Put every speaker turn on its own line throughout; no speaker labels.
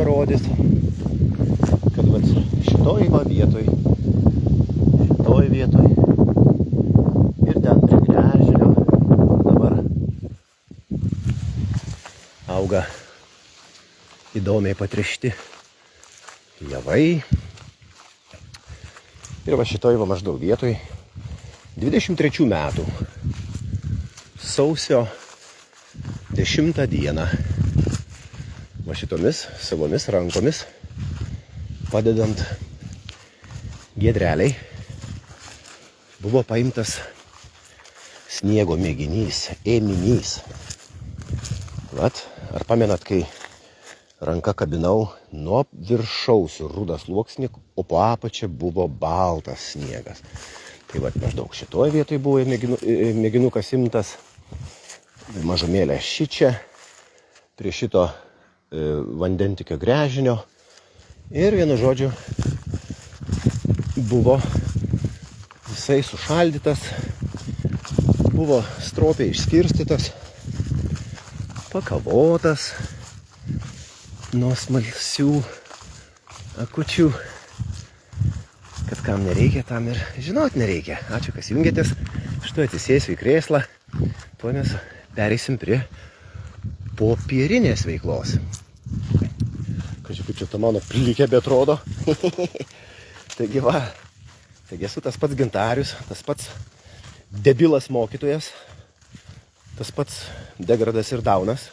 parodyti, kad vat šitoj vietoj ir ten prie Gręžinio dabar auga įdomiai patręšti javai. Ir va šitoj va maždaug vietoj 23 metų sausio 10 dieną va šitomis savomis rankomis padedant Giedreliai buvo paimtas sniego mėginys, ėminys. Vat, ar pamenat, kai ranka kabinau nuo viršaus rudas sluoksnį, o po apačia buvo baltas sniegas. Tai vat maždaug šitoj vietoj buvo mėginukas imtas, mažumėlė šičia, prie šito vandentikio Gręžinio. Ir vienu žodžiu buvo visai sušaldytas, buvo stropiai išskirstytas, pakavotas nuo smalsių akučių, kad kam nereikia, tam ir žinot nereikia. Ačiū, kas jungiatės. Štai atsisėsiu į krėslą, tuo mes pereisim prie popierinės veiklos. Kažkaip kaip čia ta mano plikė betrodo. Taigi va, taigi esu tas pats Gintarius, tas pats debilas mokytojas, tas pats degradas ir daunas,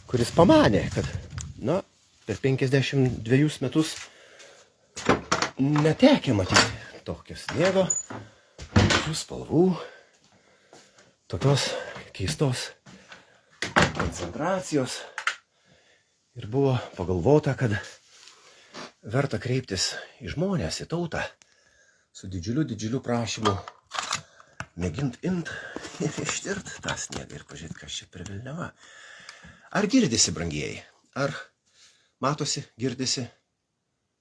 kuris pamanė, kad per 52 metus netekę matyti tokio sniego, tokių spalvų, tokios keistos koncentracijos. Ir buvo pagalvota, kad verta kreiptis į žmonės, į tautą, su didžiuliu prašymu mėgint imt ir ištirt tą sniegą ir pažiūrėti, kas čia per velniava. Ar girdisi, brangieji? Ar matosi, girdisi?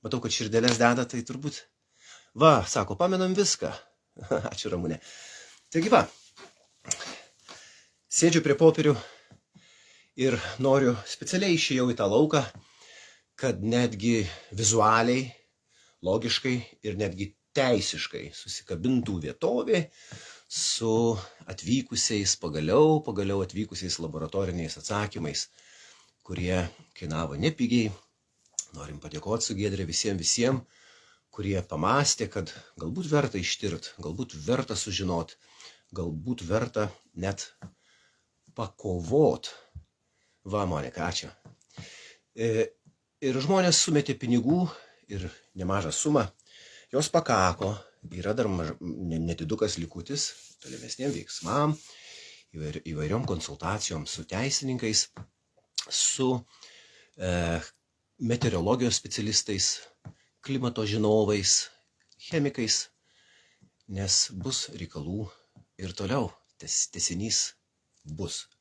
Matau, kad širdelės deda, tai turbūt. Va, sako, pamenam viską. Ačiū, Ramūnė. Taigi va, sėdžiu prie popierių ir noriu, specialiai išėjau į tą lauką, kad netgi vizualiai, logiškai ir netgi teisiškai susikabintų vietovė su atvykusiais, pagaliau atvykusiais laboratoriniais atsakymais, kurie kainavo nepigiai. Norim padėkoti su Giedre visiems, kurie pamastė, kad galbūt verta ištirt, galbūt verta sužinot, galbūt verta net pakovot. Va, Monika, ačiū. Ir žmonės sumetė pinigų ir nemažą sumą. Jos pakako, yra dar nedidukas likutis tolimesniem veiksmam, įvairiom konsultacijom su teisininkais, su meteorologijos specialistais, klimato žinovais, chemikais, nes bus reikalų ir toliau, tęsinys bus.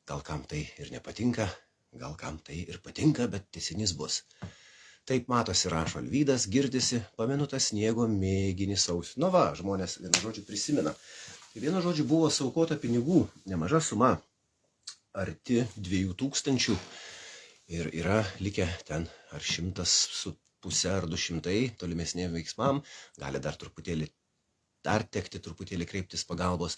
Gal kam tai ir nepatinka, gal kam tai ir patinka, bet tęsinys bus. Taip matosi, rašo Alvydas, girdisi, pamenu tą sniego mėginį sausį. Nu va, žmonės vienu žodžiu prisimena. Vienu žodžiu buvo suaukota pinigų, nemaža suma, arti 2000 ir yra likę ten ar 150 ar 200 tolimesniem veiksmam, gali dar truputėlį, dar tekti truputėlį kreiptis pagalbos,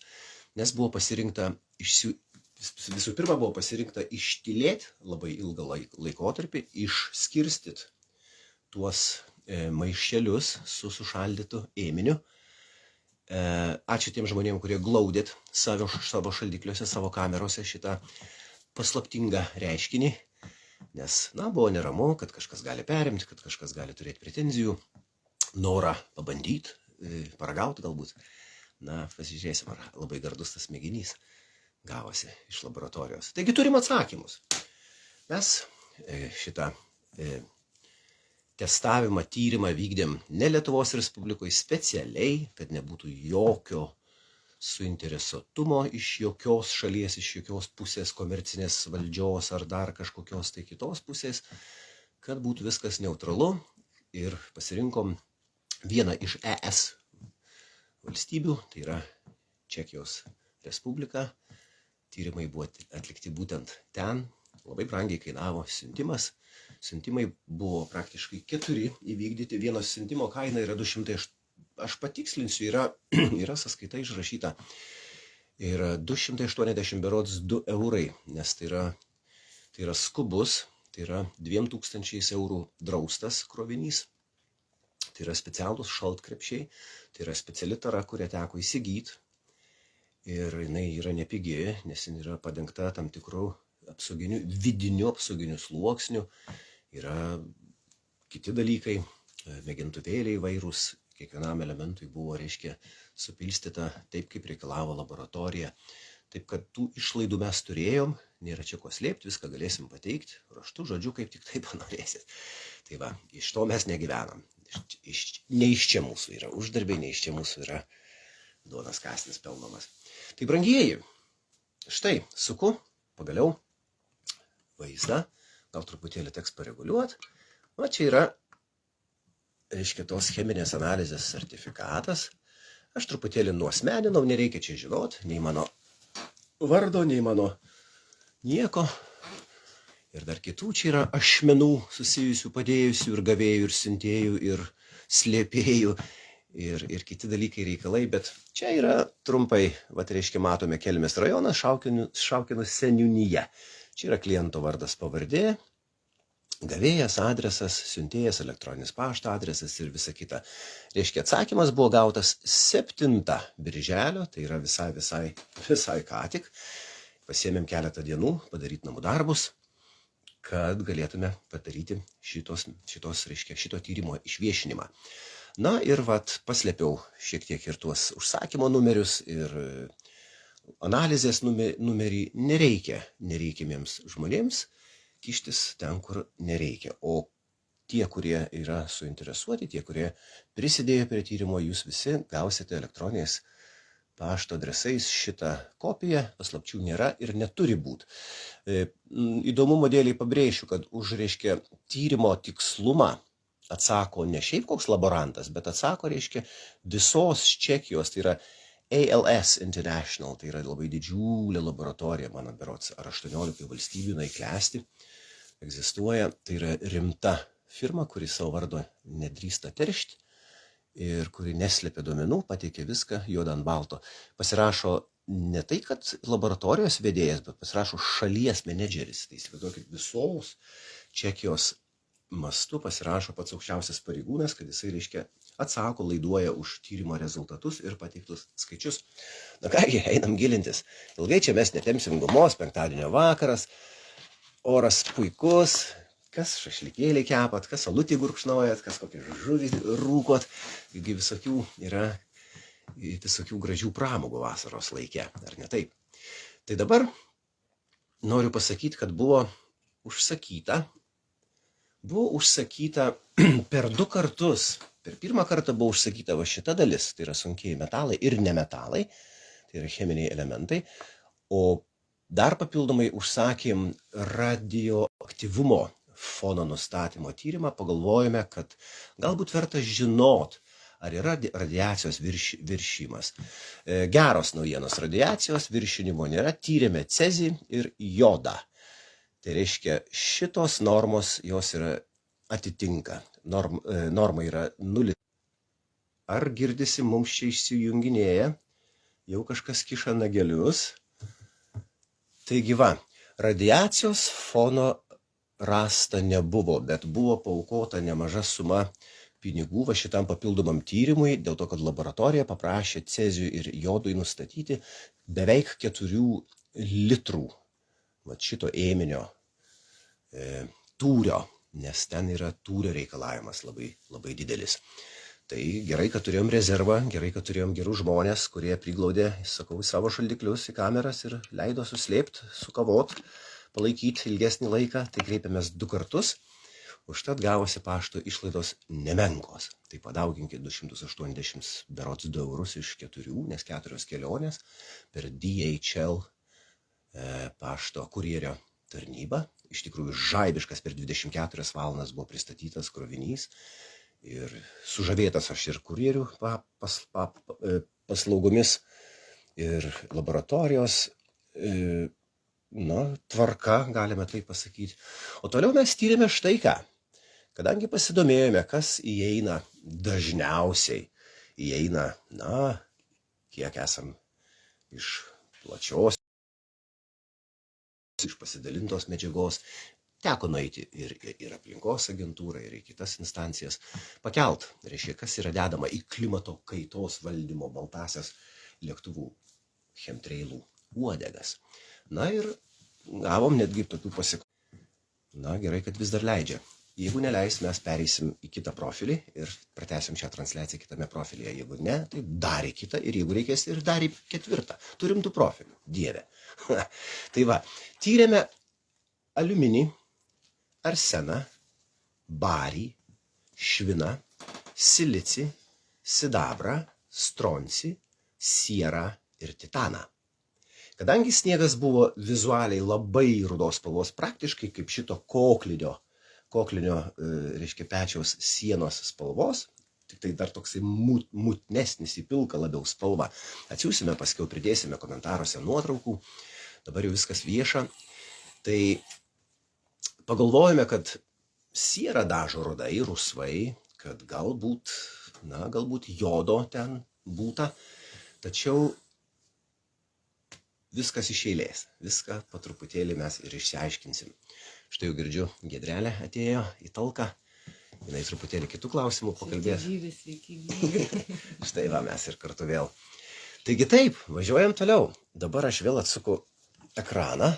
nes buvo pasirinkta, visų pirma buvo pasirinkta ištylėti labai ilgą laikotarpį, išskirstyti tuos maišelius su sušaldytu ėminiu. Ačiū tiem žmonėm, kurie glaudėt savo šaldikliuose, savo kamerose šitą paslaptingą reiškinį, nes, buvo neramu, kad kažkas gali perimti, kad kažkas gali turėti pretenzijų, norą pabandyti, paragauti galbūt. Pasižiūrėsim, ar labai gardus tas mėginys gavosi iš laboratorijos. Taigi turim atsakymus. Mes šitą testavimą, tyrimą vykdėm ne Lietuvos Respublikoje specialiai, kad nebūtų jokio suinteresuotumo iš jokios šalies, iš jokios pusės, komercinės valdžios ar dar kažkokios tai kitos pusės, kad būtų viskas neutralu ir pasirinkom vieną iš ES valstybių, tai yra Čekijos Respublika. Tyrimai buvo atlikti būtent ten labai brangiai kainavo siuntimas. Siuntimai buvo praktiškai 4 įvykdyti. Vieno siuntimo kaina yra 200. Aš patikslinsiu, yra sąskaita išrašyta. Yra 280 berods 2 eurai, nes tai yra skubus, tai yra 2000 eurų draustas krovinys. Tai yra specialūs šaltkrepšiai, tai yra speciali tara, kurią teko įsigyti. Ir jinai yra nepigi, nes jinai yra padengta tam tikrų vidinių apsauginių sluoksnių. Yra kiti dalykai, mėgintuvėliai vairūs, kiekvienam elementui buvo, supilstyta taip, kaip reikalavo laboratorija. Taip, kad tų išlaidų mes turėjom, nėra čia ko slėpti, viską galėsim pateikti, raštu, žodžiu, kaip tik taip panorėsit. Tai va, iš to mes negyvenam. Ne iš čia mūsų yra uždarbiai, ne iš čia mūsų yra duonas kąsnis pelnomas. Tai brangieji, štai, suku pagaliau vaizdą, gal truputėlį teks pareguliuoti. O čia yra, tos cheminės analizės sertifikatas. Aš truputėlį nuosmeninau, nereikia čia žinot, nei mano vardo, nei mano nieko. Ir dar kitų čia yra ašmenų susijusių, padėjusių ir gavėjų, ir siuntėjų, ir slėpėjų, ir kiti dalykai reikalai. Bet čia yra trumpai, matome Kelmės rajonas, Šaukėnų seniūnyje. Čia yra kliento vardas pavardė, gavėjas, adresas, siuntėjas, elektroninis pašto adresas ir visa kita. Atsakymas buvo gautas 7 birželio, tai yra visai ką tik. Pasiėmėm keletą dienų padaryti namų darbus, kad galėtume padaryti šito tyrimo išviešinimą. Na ir paslėpiau šiek tiek ir tuos užsakymo numerius ir analizės numerį. Nereikia nereikimiems žmonėms kištis ten, kur nereikia. O tie, kurie yra suinteresuoti, tie, kurie prisidėjo prie tyrimo, jūs visi gausite elektroniniais pašto adresais šitą kopiją, paslapčių nėra ir neturi būti. Įdomumo dėliai pabrėšiu, kad už tyrimo tikslumą atsako ne šiaip koks laborantas, bet atsako visos Čekijos, tai yra ALS International, tai yra labai didžiulė laboratorija, mano berods, ar 18 valstybių klesti, egzistuoja, tai yra rimta firma, kuri savo vardo nedrįsta teršti ir kuri neslėpia duomenų, pateikia viską juodą ant balto. Pasirašo ne tai, kad laboratorijos vedėjas, bet pasirašo šalies menedžeris. Tai įsivaizduokit, visos Čekijos mastu pasirašo pats aukščiausias pareigūnas, kad jisai atsako, laiduoja už tyrimo rezultatus ir pateiktus skaičius. Na kągi, einam gilintis. Ilgai čia mes netempsim gumos, penktadienio vakaras, oras puikus. Kas šašlikėlį kepat, kas alutį gurkšnojat, kas kokį žuvį rūkot. Visokių yra visokių gražių pramogų vasaros laike, ar ne taip? Tai dabar noriu pasakyti, kad buvo užsakyta per 2 kartus. Per pirmą kartą buvo užsakyta šita dalis, tai yra sunkieji metalai ir nemetalai, tai yra cheminiai elementai, o dar papildomai užsakėm radioaktyvumo fono nustatymo tyrimą. Pagalvojome, kad galbūt verta žinot, ar yra radiacijos viršimas. Geros naujienos, radiacijos viršinimo nėra, tyrėme cezį ir jodą. Tai reiškia, šitos normos jos yra atitinka. Norma yra 0. Ar girdisi, mums čia išsijunginėja, jau kažkas kiša nagelius. Taigi radiacijos fono rasta nebuvo, bet buvo paaukota nemaža suma pinigų šitam papildomam tyrimui, dėl to, kad laboratorija paprašė ceziui ir jodui nustatyti beveik 4 litrų šito ėminio tūrio, nes ten yra tūrio reikalavimas labai didelis. Tai gerai, kad turėjom rezervą, gerai, kad turėjom gerų žmonės, kurie priglaudė, savo šaldiklius į kameras ir leido suslėpti, sukavot, palaikyti ilgesnį laiką. Tai kreipėmės 2 kartus, užtat gavosi pašto išlaidos nemenkos. Tai padauginkit 280 berods 2 eurus iš 4, nes 4 kelionės per DHL pašto kurjerio tarnybą. Iš tikrųjų žaibiškas, per 24 valandas buvo pristatytas krovinys. Ir sužavėtas aš ir kurjerių paslaugomis, ir laboratorijos tvarka, galime tai pasakyti. O toliau mes tyrėme štai ką. Kadangi pasidomėjome, kas įeina dažniausiai, kiek esam iš plačios, iš pasidalintos medžiagos, teko nueiti ir aplinkos agentūrą, ir į kitas instancijas, pakelt, reiškia, kas yra dedama į klimato kaitos valdymo baltasias lėktuvų chemtrailų uodegas. Ir gavom netgi tokių pasiekimų. Gerai, kad vis dar leidžia. Jeigu neleis, mes pereisim į kitą profilį ir pratęsim šią transliaciją kitame profilyje. Jeigu ne, tai dar į kitą ir jeigu reikės ir dar į 4. Turim 2 profilių. Dieve. Tai va, tyrėme aliuminį, arseną, barį, šviną, silicį, sidabrą, stroncį, sierą ir titaną. Kadangi sniegas buvo vizualiai labai rudos spalvos, praktiškai kaip šito koklinio, reiškia, pečiaus sienos spalvos, tik tai dar toksai mutnesnis į pilką labiau spalva. Atsiųsime, paskiau pridėsime komentaruose nuotraukų, dabar jau viskas vieša. Tai pagalvojame, kad sierą dažo rudai, rusvai, kad galbūt jodo ten būta, tačiau viskas iš eilės, viską po truputėlį mes ir išsiaiškinsim. Štai jau girdžiu, Giedrelė atėjo į talką, jinai truputėlį kitų klausimų pakalbės.
Sveiki, gyvi.
Štai va, mes ir kartu vėl. Taigi taip, važiuojam toliau. Dabar aš vėl atsuku ekraną,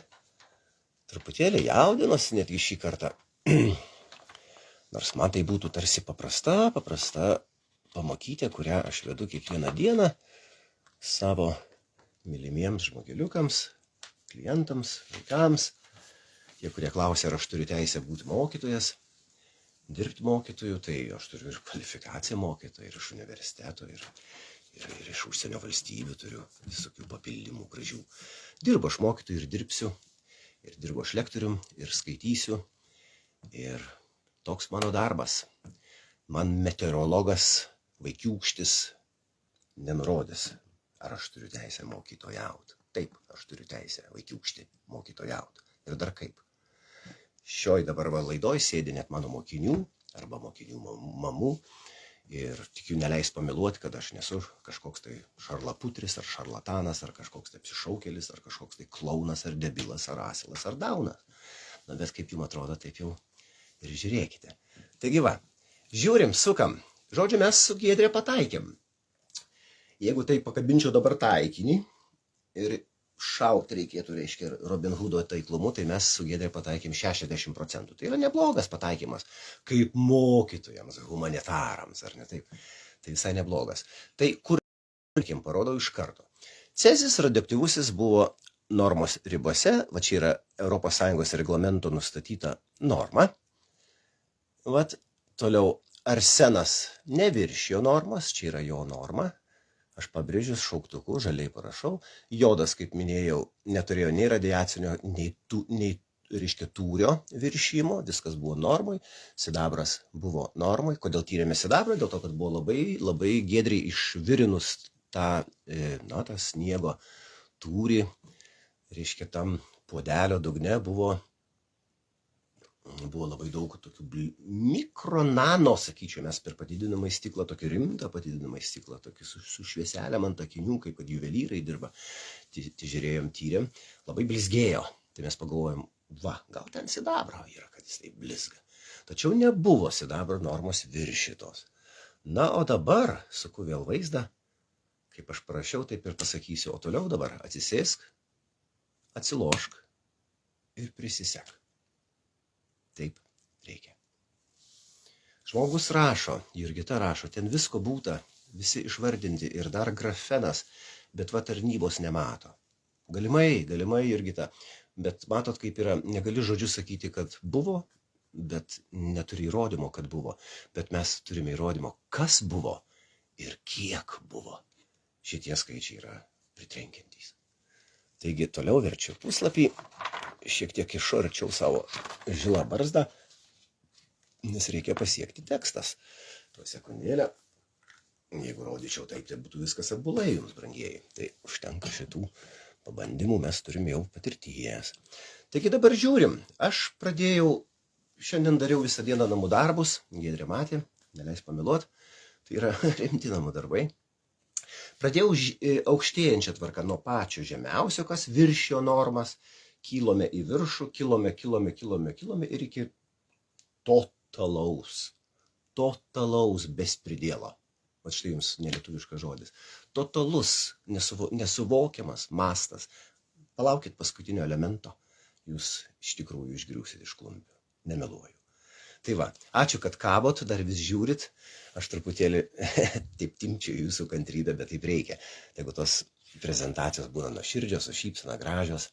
truputėlį jaudinuosi netgi šį kartą. Nors man tai būtų tarsi paprasta pamokytė, kurią aš vedu kiekvieną dieną savo mylimiems žmogeliukams, klientams, vaikams, tie, kurie klausia, ar aš turiu teisę būti mokytojas, dirbti mokytoju, tai aš turiu ir kvalifikaciją mokytojo, ir iš universiteto, ir iš užsienio valstybių turiu visokių papildymų gražių. Dirbu aš mokytoju ir dirbsiu, ir dirbu aš lektorium, ir skaitysiu, ir toks mano darbas. Man meteorologas, vaikiūkštis nenurodys, ar aš turiu teisę mokytojauti. Taip, aš turiu teisę vaikiūkštį mokytojauti. Ir dar kaip. Šioj dabar laidoj sėdi net mano mokinių arba mokinių mamų ir tikiu neleis pameluoti, kad aš nesu kažkoks tai šarlaputris ar šarlatanas ar kažkoks tai apsišaukėlis ar kažkoks tai klaunas ar debilas ar asilas ar daunas. Bet kaip jums atrodo, taip jau ir žiūrėkite. Taigi va, žiūrim, sukam. Žodžiu, mes su Giedre pataikėm. Jeigu tai pakabinčiau dabar taikinį ir šaukti reikėtų, reiškia, Robin Hoodo taiklumu, tai mes su Giedre pataikėm 60%. Tai yra neblogas pataikymas, kaip mokytojams, humanitarams, ar ne taip. Tai visai neblogas. Tai kur parodau iš karto. Cezis radioaktyvusis buvo normos ribose, va čia yra ES reglamento nustatyta norma. Vat toliau arsenas neviršijo normos, čia yra jo norma. Aš pabrėžiu šauktuku, žaliai parašau. Jodas, kaip minėjau, neturėjo nei radiacinio, nei reiškia tūrio viršymo, viskas buvo normai. Sidabras buvo normai. Kodėl tyrėme sidabrą? Dėl to, kad buvo labai giedriai išvirinus tą sniego tūrį. Reiškia, tam puodelio dugne buvo labai daug tokių mikronano, sakyčiau, mes per padidinamą stiklą, tokį rimtą padidinamą stiklą, tokį su švieselėm ant akinių, kaip kad juvelyrai dirba, žiūrėjom, tyrėm, labai blizgėjo. Tai mes pagalvojom, gal ten sidabro yra, kad jis taip blizga. Tačiau nebuvo sidabro normos viršytos. O dabar suku vėl vaizdą, kaip aš parašiau, taip ir pasakysiu, o toliau dabar atsisėsk, atsilošk ir prisisek. Taip reikia. Žmogus rašo, Jurgita rašo, ten visko būta, visi išvardinti ir dar grafenas, bet tarnybos nemato. Galimai, Jurgita, bet matot, kaip yra, negali žodžiu sakyti, kad buvo, bet neturi įrodymo, kad buvo. Bet mes turime įrodymo, kas buvo ir kiek buvo. Šitie skaičiai yra pritrenkiantys. Taigi toliau verčiu puslapį, šiek tiek išarčiau savo žilą barzdą, nes reikia pasiekti tekstas. Tuo sekundėlę, jeigu rodyčiau taip, tai būtų viskas atbulai jums, brangieji. Tai užtenka šitų pabandymų mes turim jau patirties. Taigi dabar žiūrim, aš šiandien dariau visą dieną namų darbus, Giedrė matė, neleis pameluot, tai yra rimti namų darbai. Pradėjau aukštėjančią tvarką nuo pačio žemiausio, kas viršijo normas, kilome į viršų, kilome ir iki totalaus bespridėlo. O štai jums nelietuviškas žodis. Totalus, nesuvokiamas mastas. Palaukit paskutinio elemento, jūs iš tikrųjų išgriūsit iš klumpių. Nemeluoju. Tai va, ačiū, kad kabot, dar vis žiūrit. Aš truputėlį taip timčiu jūsų kantrybę, bet taip reikia. Tegul tos prezentacijos būna nuoširdžios, su šypsena gražios.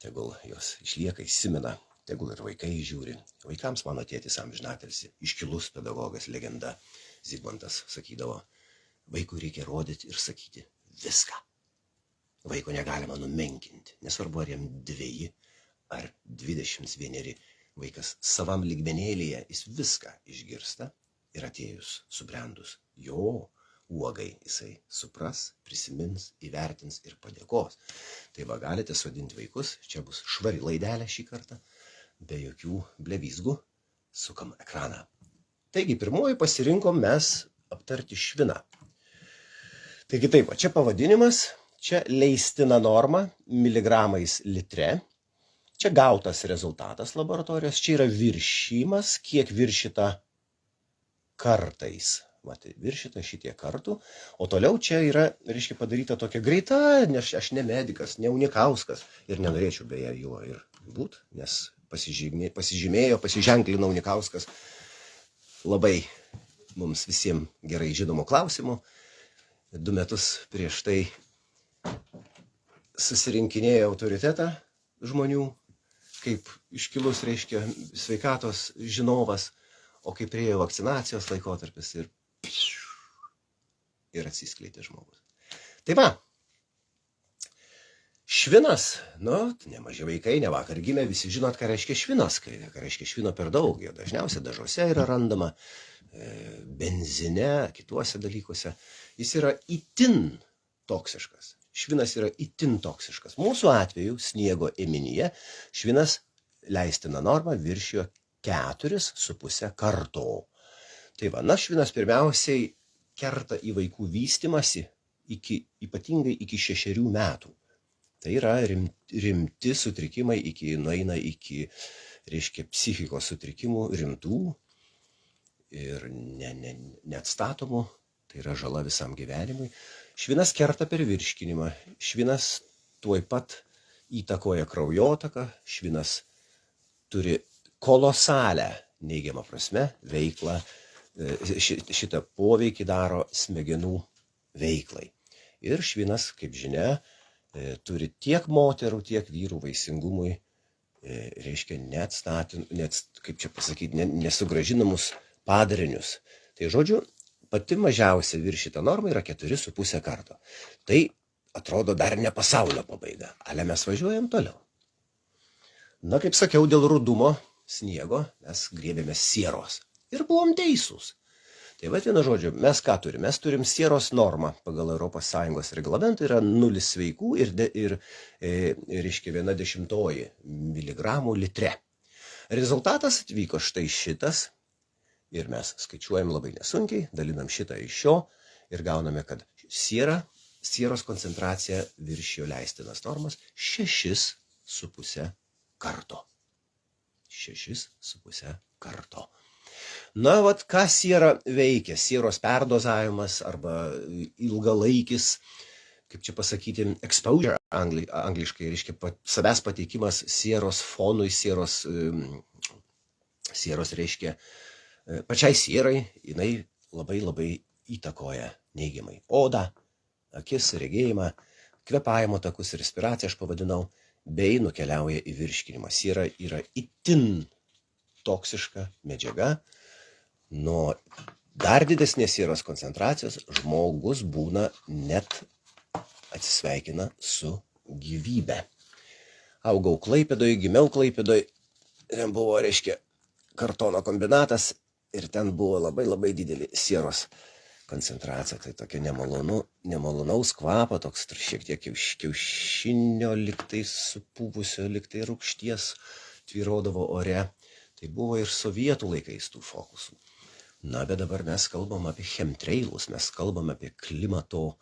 Tegul jos išlieka, įsimena. Tegul ir vaikai žiūri. Vaikams mano tėtis amžinatilsį, iškilus pedagogas, legenda Zigmantas sakydavo, vaikui reikia rodyti ir sakyti viską. Vaiko negalima numenkinti, nesvarbu ar jam 2 ar 21. Vaikas savam lygmenėlyje, jis viską išgirsta ir atėjus subrendus jo uogai jisai supras, prisimins, įvertins ir padėkos. Tai va, galite sodinti vaikus, čia bus švari laidelė šį kartą, be jokių blevyzgų, sukam ekraną. Taigi, pirmoji pasirinkom mes aptarti šviną. Taigi taip, čia pavadinimas, čia leistina norma miligramais litre. Čia gautas rezultatas laboratorijos, čia yra viršymas, kiek viršyta kartais. Matai, viršyta šitie kartų, o toliau čia yra, reiškia, padaryta tokia greita, nes aš ne medikas, ne Unikauskas ir nenorėčiau beje juo ir būt, nes pasiženklino Unikauskas labai mums visiems gerai žinomų klausimų. 2 metus prieš tai susirinkinėjo autoritetą žmonių, kaip iškilus, reiškia, sveikatos žinovas, o kai priėjo vakcinacijos laikotarpis ir atsiskleidė žmogus. Tai va, švinas, nemaži vaikai, ne vakar gimė, visi žinot, ką reiškia švinas, ką reiškia švino per daug, dažniausiai dažuose yra randama, benzine, kituose dalykuose, jis yra itin toksiškas. Švinas yra itin toksiškas. Mūsų atveju sniego ėminyje švinas leistina norma viršijo 4,5 karto. Tai va, švinas pirmiausiai kerta į vaikų vystymąsi ypatingai iki 6 metų. Tai yra rimti sutrikimai, nueina iki, reiškia, psichikos sutrikimų rimtų ir neatstatomų. Tai yra žala visam gyvenimui. Švinas kerta per virškinimą, švinas tuoj pat įtakoja kraujotaką, švinas turi kolosalę neigiamą prasme veiklą, šitą poveikį daro smegenų veiklai. Ir švinas, kaip žinia, turi tiek moterų, tiek vyrų vaisingumui, reiškia, nesugrąžinamus padarinius. Tai žodžiu, pati mažiausia viršyta norma yra 4,5 karto. Tai atrodo dar ne pasaulio pabaiga, ale mes važiuojam toliau. Kaip sakiau, dėl rudumo sniego mes griebėmės sieros ir buvom teisūs. Tai va, vienu žodžiu, mes ką turim? Mes turim sieros normą pagal ES reglamentą, yra 0 sveikų ir reiškia 1/10 miligramų litre. Rezultatas atvyko štai šitas. Ir mes skaičiuojam labai nesunkiai, dalinam šitą iš šio ir gauname, kad sieros koncentracija viršijo leistinas normas 6,5 karto. 6,5 karto. Ką siera veikia? Sieros perdozavimas arba ilgalaikis, kaip čia pasakyti, exposure angliškai, reiškia savęs pateikimas sieros fonui, sieros reiškia, pačiai sierai, jinai labai įtakoja neigiamai odą, akis, regėjimą, kvėpavimo takus, respiraciją aš pavadinau, bei nukeliauja į virškinimą. Siera yra itin toksiška medžiaga. Nuo dar didesnės sieros koncentracijos žmogus būna net atsisveikina su gyvybe. Augau Klaipėdoj, gimiau Klaipėdoj, ten buvo, reiškia, kartono kombinatas ir ten buvo labai dideli sieros koncentracija, tai tokia nemalonaus kvapo, toks šiek tiek kiaušinio liktai supuvusio, liktai rūgšties tvyrodavo ore. Tai buvo ir sovietų laikais tų fokusų. Na, bet dabar mes kalbam apie chemtrailus, mes kalbam apie klimato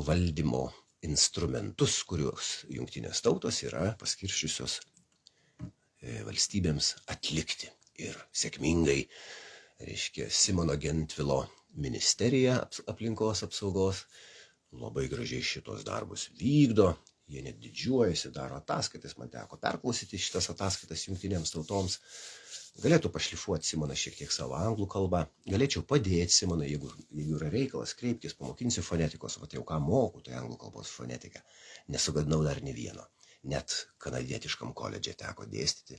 valdymo instrumentus, kuriuos jungtinės tautos yra paskirščiusios valstybėms atlikti. Ir sėkmingai, reiškia, Simono Gentvilo ministerija aplinkos apsaugos labai gražiai šitos darbus vykdo. Jie net didžiuojasi, daro ataskaitas, man teko perklausyti šitas ataskaitas jungtinėms tautoms. Galėtų pašlifuoti Simoną šiek tiek savo anglų kalbą, galėčiau padėti Simonai, jeigu yra reikalas, kreipkis, pamokinsiu fonetikos, o tai jau ką moku, tai anglų kalbos fonetika. Nesugadinau dar ne vieno, net kanadietiškam koledže teko dėstyti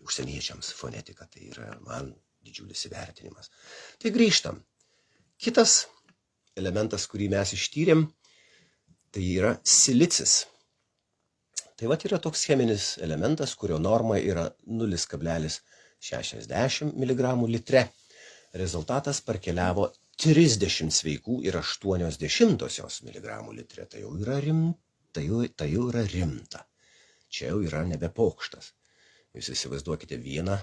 užsieniečiams fonetiką, tai yra man didžiulis įvertinimas. Tai grįžtam. Kitas elementas, kurį mes ištyrėm, tai yra silicis. Tai vat yra toks cheminis elementas, kurio norma yra 0,60 mg litre. Rezultatas parkeliavo 30 sveikų ir 0,8 mg litre. Tai jau yra rimta. Čia jau yra nebe pokštas. Jūs įsivaizduokite, vieną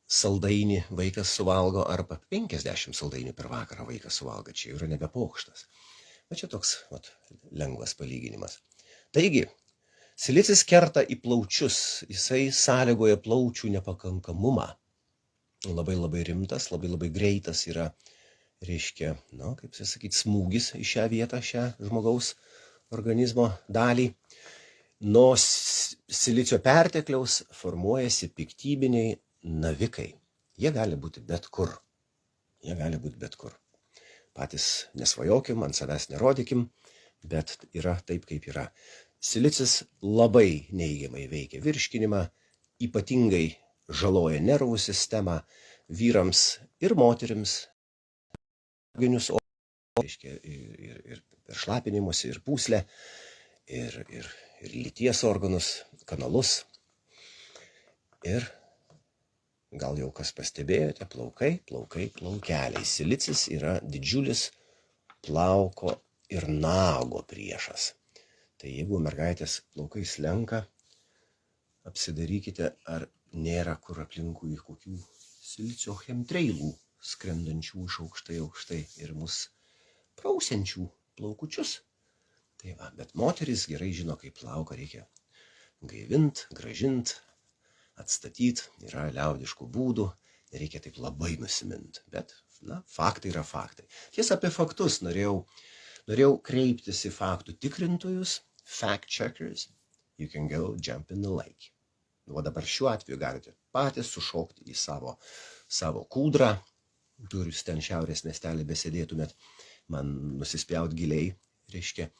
saldainį vaikas suvalgo arba 50 saldainių per vakarą vaikas suvalgo. Čia jau yra nebe pokštas. Bet čia toks lengvas palyginimas. Taigi, silicis kerta į plaučius, jisai sąlygoja plaučių nepakankamumą. Labai rimtas, labai greitas yra, reiškia, kaip sakyti, smūgis į šią vietą, šią žmogaus organizmo dalį. Nuo silicio pertekliaus formuojasi piktybiniai navikai. Jie gali būti bet kur. Patys nesvajokim, ant savęs nerodykim, bet yra taip, kaip yra. Silicis labai neigiamai veikia virškinimą, ypatingai žaloja nervų sistemą, vyrams ir moterims, reiškia, ir per šlapinimuose, ir pūslę, ir lyties organus, kanalus. Ir gal jau kas pastebėjote, plaukeliai. Silicis yra didžiulis plauko ir nago priešas. Tai jeigu mergaitės plaukai slenka, apsidarykite, ar nėra kur aplinkui kokių silicio chemtrailų skrendančių iš aukštai ir mus prausiančių plaukučius. Tai va, bet moteris gerai žino, kaip plauką reikia gaivint, gražint, atstatyti, yra liaudiškų būdų, nereikia taip labai nusimint, bet, faktai yra faktai. Tiesa, apie faktus norėjau kreiptis į faktų tikrintojus, fact checkers, you can go jump in the lake. O dabar šiuo atveju galite patys sušokti į savo kūdrą, jūs ten šiaurės miestelį besėdėtumėt, man nusispjaut giliai, reiškia,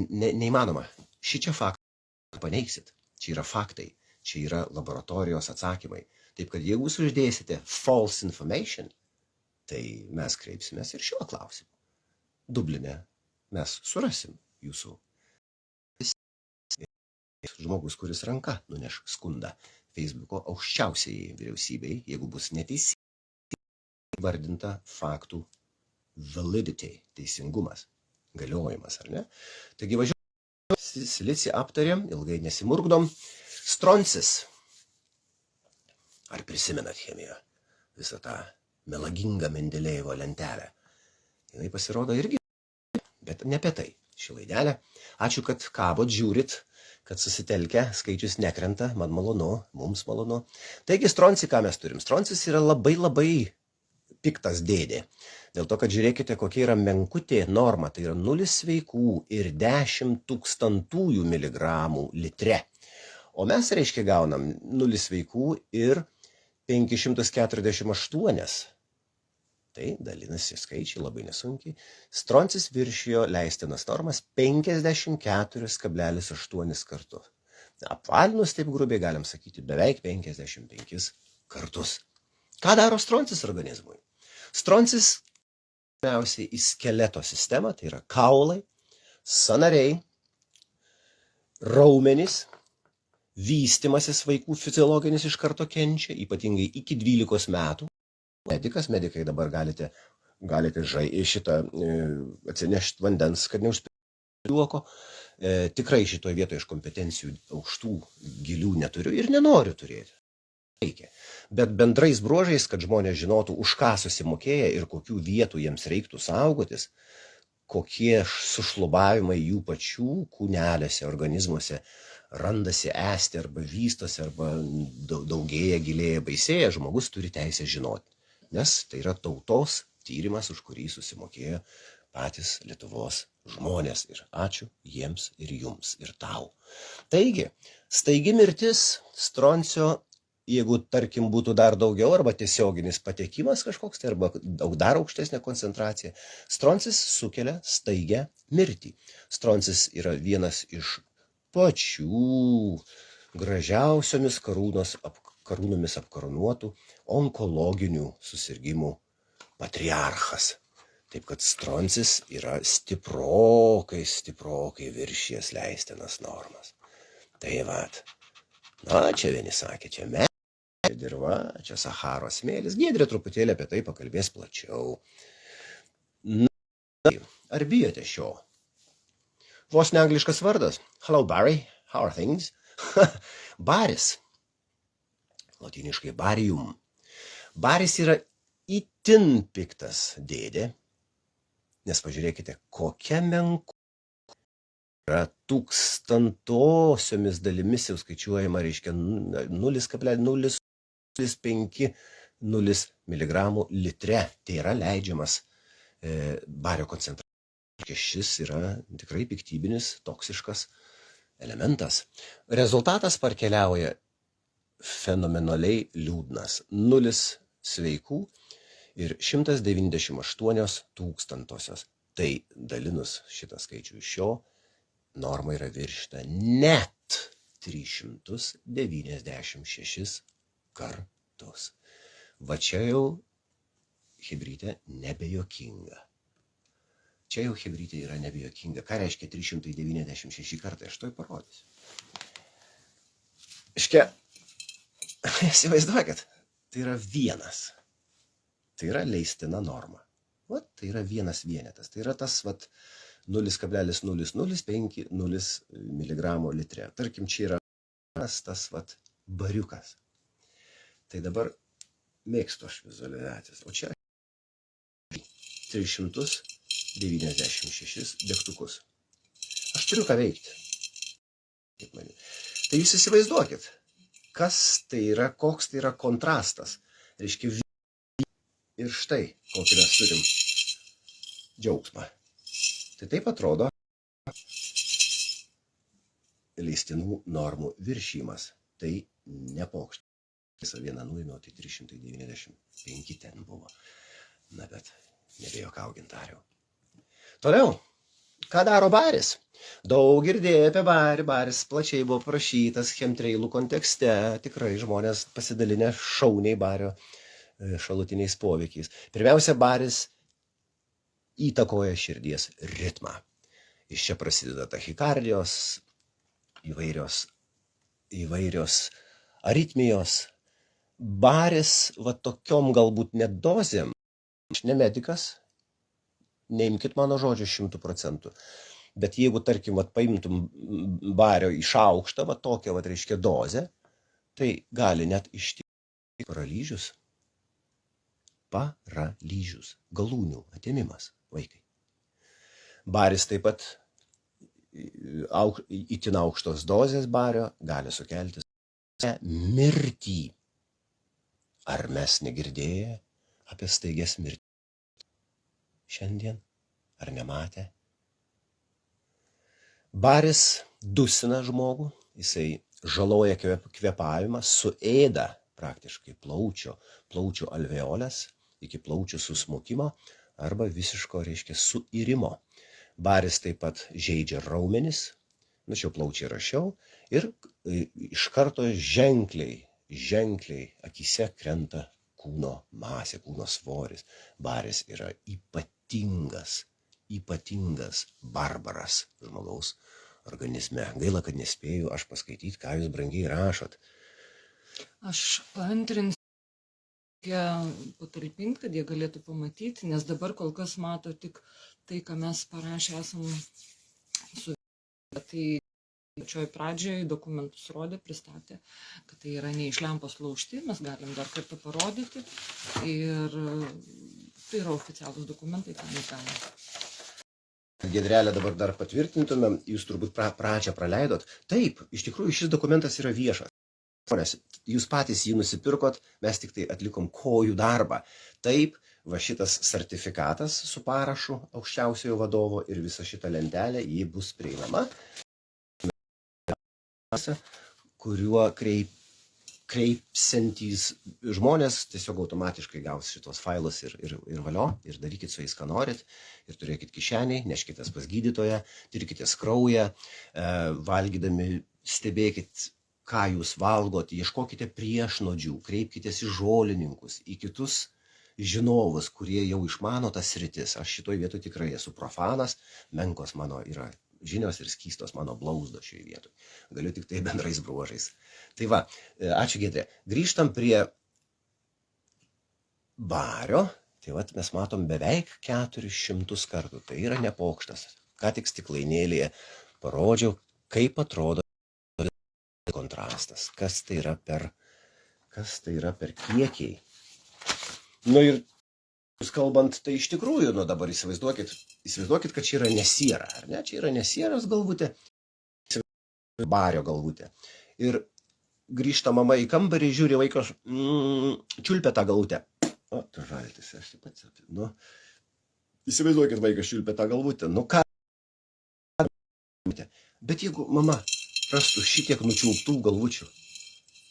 neįmanoma. Šičia faktą paneigsit, čia yra faktai. Čia yra laboratorijos atsakymai. Taip, kad jeigu jūs uždėsite false information, tai mes kreipsimės ir šiuo klausimu. Dubline mes surasim jūsų žmogus, kuris ranka nuneš skundą Facebooko aukščiausiai vyriausybei, jeigu bus neteisingai vardinta faktų validity, teisingumas, galiojimas, ar ne? Taigi važiuojame, silicį aptarėm, ilgai nesimurgdom. Stroncis. Ar prisimenat chemiją? Visą tą melagingą Mendelėjevo lentelę. Jinai pasirodo irgi, bet ne apie tai ši laidelė. Ačiū, kad kabot, žiūrit, kad susitelkę, skaičius nekrenta, man malonu, mums malonu. Taigi stroncį ką mes turim? Stroncis yra labai piktas dėdė. Dėl to, kad žiūrėkite, kokia yra menkutė norma. Tai yra 0 sveikų ir 10 tūkstantųjų miligramų litre. O mes, reiškia, gaunam 0 sveikų ir 548. Tai dalinasi skaičiai labai nesunkiai. Stroncis viršijo leistinas normas 54,8 kartus. Apvalinus taip grubiai galim sakyti beveik 55 kartus. Ką daro stroncis organizmui? Stroncis pirmiausiai į skeleto sistemą, tai yra kaulai, sąnariai, raumenys, vystimasis vaikų fiziologinis iš karto kenčia, ypatingai iki 12 metų. medikai dabar galite šitą atsinešti vandens, kad neužspėtų juoko. Tikrai šitoje vietoje iš kompetencijų aukštų, gilių neturiu ir nenoriu turėti. Reikia. Bet bendrais bruožais, kad žmonės žinotų, už ką susimokėję ir kokių vietų jiems reiktų saugotis, kokie sušlubavimai jų pačių kūnelėse, organizmuose randasi esti arba vystosi, arba daugėja, gilėja, baisėja, žmogus turi teisę žinoti. Nes tai yra tautos tyrimas, už kurį susimokėjo patys Lietuvos žmonės. Ir ačiū jiems ir jums ir tau. Taigi, staigi mirtis stroncio, jeigu, tarkim, būtų dar daugiau, arba tiesioginis patekimas kažkoks, tai arba dar aukštesnė koncentracija, stroncis sukelia staigę mirtį. Stroncis yra vienas iš pačių gražiausiomis karūnomis apkarūnuotų onkologinių susirgymų patriarchas. Taip kad stroncis yra stiprokai viršijęs leistinas normas. Tai vat. Na, čia vieni sakė, čia čia dirva, čia Saharos smėlis. Giedrė truputėlį apie tai pakalbės plačiau. Na, ar bijote šio? Vos ne angliškas vardas. Hello, Barry. How are things? Baris. Lotyniškai barium. Baris yra itin piktas dėdė. Nes pažiūrėkite, kokia menku yra tūkstantosiomis dalimis jau skaičiuojama, reiškia 0,005 mg litre. Tai yra leidžiamas bario koncentracija. Šis yra tikrai piktybinis, toksiškas elementas. Rezultatas parkeliauja fenomenaliai liūdnas. 0 sveikų ir 198 tūkstantosios. Tai dalinus šitą skaičių iš šio, norma yra viršyta net 396 kartus. Va čia jau chebrytė nebejokinga. Čia jau chebrytė yra nebejokinga. Ką reiškia 396 kartai? Aš to parodysiu. Įsivaizduokit, tai yra vienas. Tai yra leistina norma. Vat, tai yra vienas vienetas. Tai yra tas 0,0050 mg litre. Tarkim, čia yra tas bariukas. Tai dabar mėgstu aš vizualizacijas. O čia 396 degtukus. Aš turiu ką veikti. Tai jūs įsivaizduokit, kas tai yra, koks tai yra kontrastas. Reiškia, ir štai, kokį mes turim džiaugsmą. Tai taip atrodo leistinų normų viršymas. Tai nepokšt. Visą vieną nuėmiau, tai 395 ten buvo. Na, bet nebejokau, gintariau. Toliau, ką daro baris? Daug girdėjai apie barį. Baris plačiai buvo prašytas chemtrailų kontekste. Tikrai žmonės pasidalinę šauniai bario šalutiniais poveikiais. Pirmiausia, baris įtakoja širdies ritmą. Iš čia prasideda tachikardijos, įvairios aritmijos. Baris, va tokiom galbūt net dozėm, aš ne medikas, neimkit mano žodžio 100%, bet jeigu, tarkim, paimtum bario iš aukštą, va tokią, va, reiškia, dozę, tai gali net ištikti paralyžius. Paralyžius, galūnių atėmimas, vaikai. Baris taip pat itin aukštos dozės bario gali sukelti mirtį. Ar mes negirdėję apie staigias mirtį šiandien? Ar nematę? Baris dusina žmogų, jisai žaloja kvėpavimą, suėda praktiškai plaučių alveolės iki plaučių susmukimo arba visiško, reiškia, suirimo. Baris taip pat žeidžia raumenis, čia plaučiai rašiau, ir iš karto ženkliai akyse krenta kūno masė, kūno svoris. Baris yra ypatingas barbaras žmogaus organizme. Gaila, kad nespėju aš paskaityti, ką jūs brangiai rašot.
Aš paantrinsiu. patalpinti, kad jie galėtų pamatyti, nes dabar kol kas mato tik tai, ką mes parašę esam su. Tai pačioj pradžioj dokumentus rodė, pristatė, kad tai yra ne iš lempos laužti, mes galim dar kartą parodyti ir tai yra oficialūs dokumentai, ką mes galime.
Giedrelę dabar dar patvirtintumėm, jūs turbūt pradžią praleidot. Taip, iš tikrųjų šis dokumentas yra viešas. Jūs patys jį nusipirkot, mes tik tai atlikom kojų darbą. Taip, va šitas sertifikatas su parašu aukščiausiojo vadovo ir visa šita lentelė, ji bus prieinama, kuriuo kreipsiantys žmonės tiesiog automatiškai gaus šitos failus ir valio, ir darykit su jais, ką norit, ir turėkit kišeniai, neškitės pas gydytoją, tirkitės kraują, valgydami stebėkit, ką jūs valgot, ieškokite priešnodžių, kreipkitės į žolininkus, į kitus žinovus, kurie jau išmano tas sritis. Aš šitoj vietoj tikrai esu profanas, menkos mano yra žinios ir skystos mano blauzdo šioje vietoje. Galiu tik tai bendrais bruožais. Tai va, ačiū Giedrė. Grįžtam prie bario. Tai va, mes matom beveik 400 kartų. Tai yra nepokštas. Ką tik stiklainėlėje parodžiau, kaip atrodo kontrastas, kas tai yra per kiekiai. Nu ir jūs kalbant, tai iš tikrųjų, nu dabar įsivaizduokit, kad čia yra nesiera, ar ne? Čia yra nesieros galvutė, bario galvutė. Ir grįžta mama į kambarį, žiūri vaikas, čiulpia tą galvutę. O, tu žaltis, aš taip pat, nu, įsivaizduokit, vaikas čiulpia tą galvutę, nu ką? Bet jeigu mama rastų šitiek nučiulptų galvučių,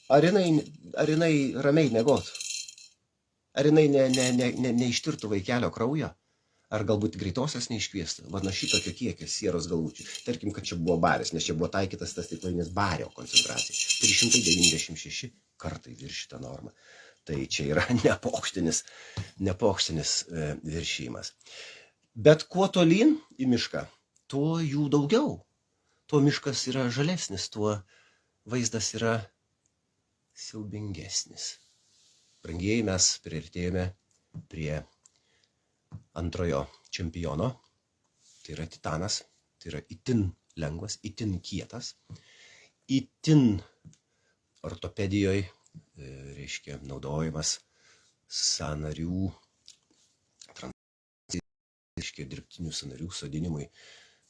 ar jinai ramiai miegotų? Ar jinai neištirtų vaikelio kraujo? Ar galbūt greitosios neiškviestų? Va nuo šitokio kiekio sieros galvučių. Tarkim, kad čia buvo baris, nes čia buvo taikytas tas stiklainis bario koncentracija. 396 kartai viršyta norma. Tai čia yra nepokštinis viršymas. Bet kuo tolyn į mišką, tuo jų daugiau. Tuo miškas yra žalesnis, tuo vaizdas yra siaubingesnis. Brangieji, mes priartėjome prie antrojo čempiono. Tai yra titanas, tai yra itin lengvas, itin kietas, itin ortopedijoje, reiškia, naudojamas sąnarių, reiškia, dirbtinių sąnarių sodinimui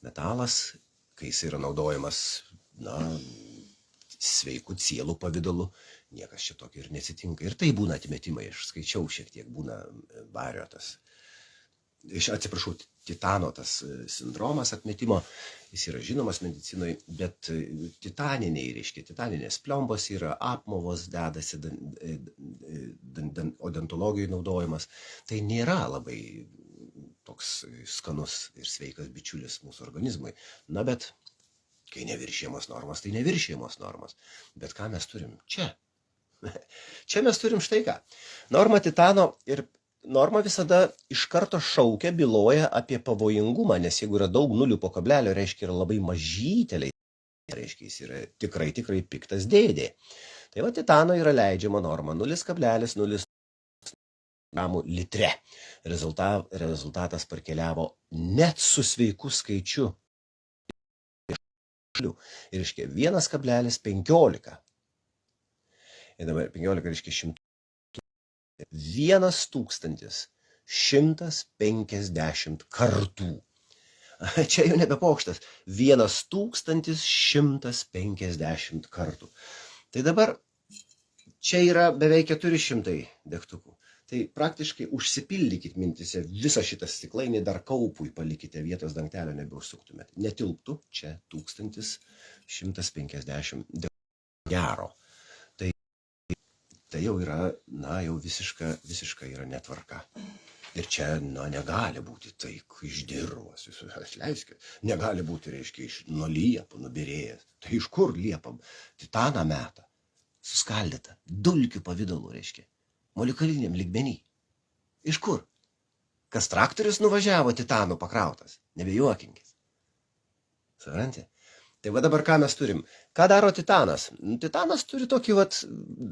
metalas, kai jis yra naudojamas, sveikų sielų pavidalu, niekas čia tokio ir neatsitinka. Ir tai būna atmetimai, aš skaičiau šiek tiek, būna bario tas, atsiprašau, titano tas sindromas atmetimo, jis yra žinomas medicinoje, bet titaninės pliombos yra, apmovos dedasi, odontologijoje naudojamas. Tai nėra labai toks skanus ir sveikas bičiulis mūsų organizmui. Na, bet kai neviršijamos normos, tai neviršijamos normos. Bet ką mes turim čia? Čia mes turim štai ką. Norma titano ir norma visada iš karto šaukia, byloja apie pavojingumą, nes jeigu yra daug nulių po kablelio, reiškia yra labai mažyteliai, reiškia jis yra tikrai piktas dėdė. Tai va, titano yra leidžiama norma 0,0 gramų litre. Rezultatas parkeliavo net su sveiku skaičiu. Ir reiškia 1,15. Ir dabar 15 reiškia 100. 1150 kartų. Čia jau nebepokštas. 1150 kartų. Tai dabar čia yra beveik 400 degtukų. Tai praktiškai užsipildykit mintise visą šitą stiklainį, dar kaupui palikite vietos, dangtelio nebeužsuktumėt. Netilptų čia 1150 degtukų gero. Tai jau yra, jau visiška yra netvarka. Ir čia, negali būti tai iš dirvos, jūs atleiskit, negali būti, reiškia, nuo liepų nubirėjęs. Tai iš kur liepam? Titaną metą, suskaldytą, dulkių pavidalu, reiškia, molekuliniam lygmenį. Iš kur? Kas traktorius nuvažiavo titanų pakrautas? Nebejuokinkit. Suprantate? Tai va dabar ką mes turim? Ką daro titanas? Titanas turi tokį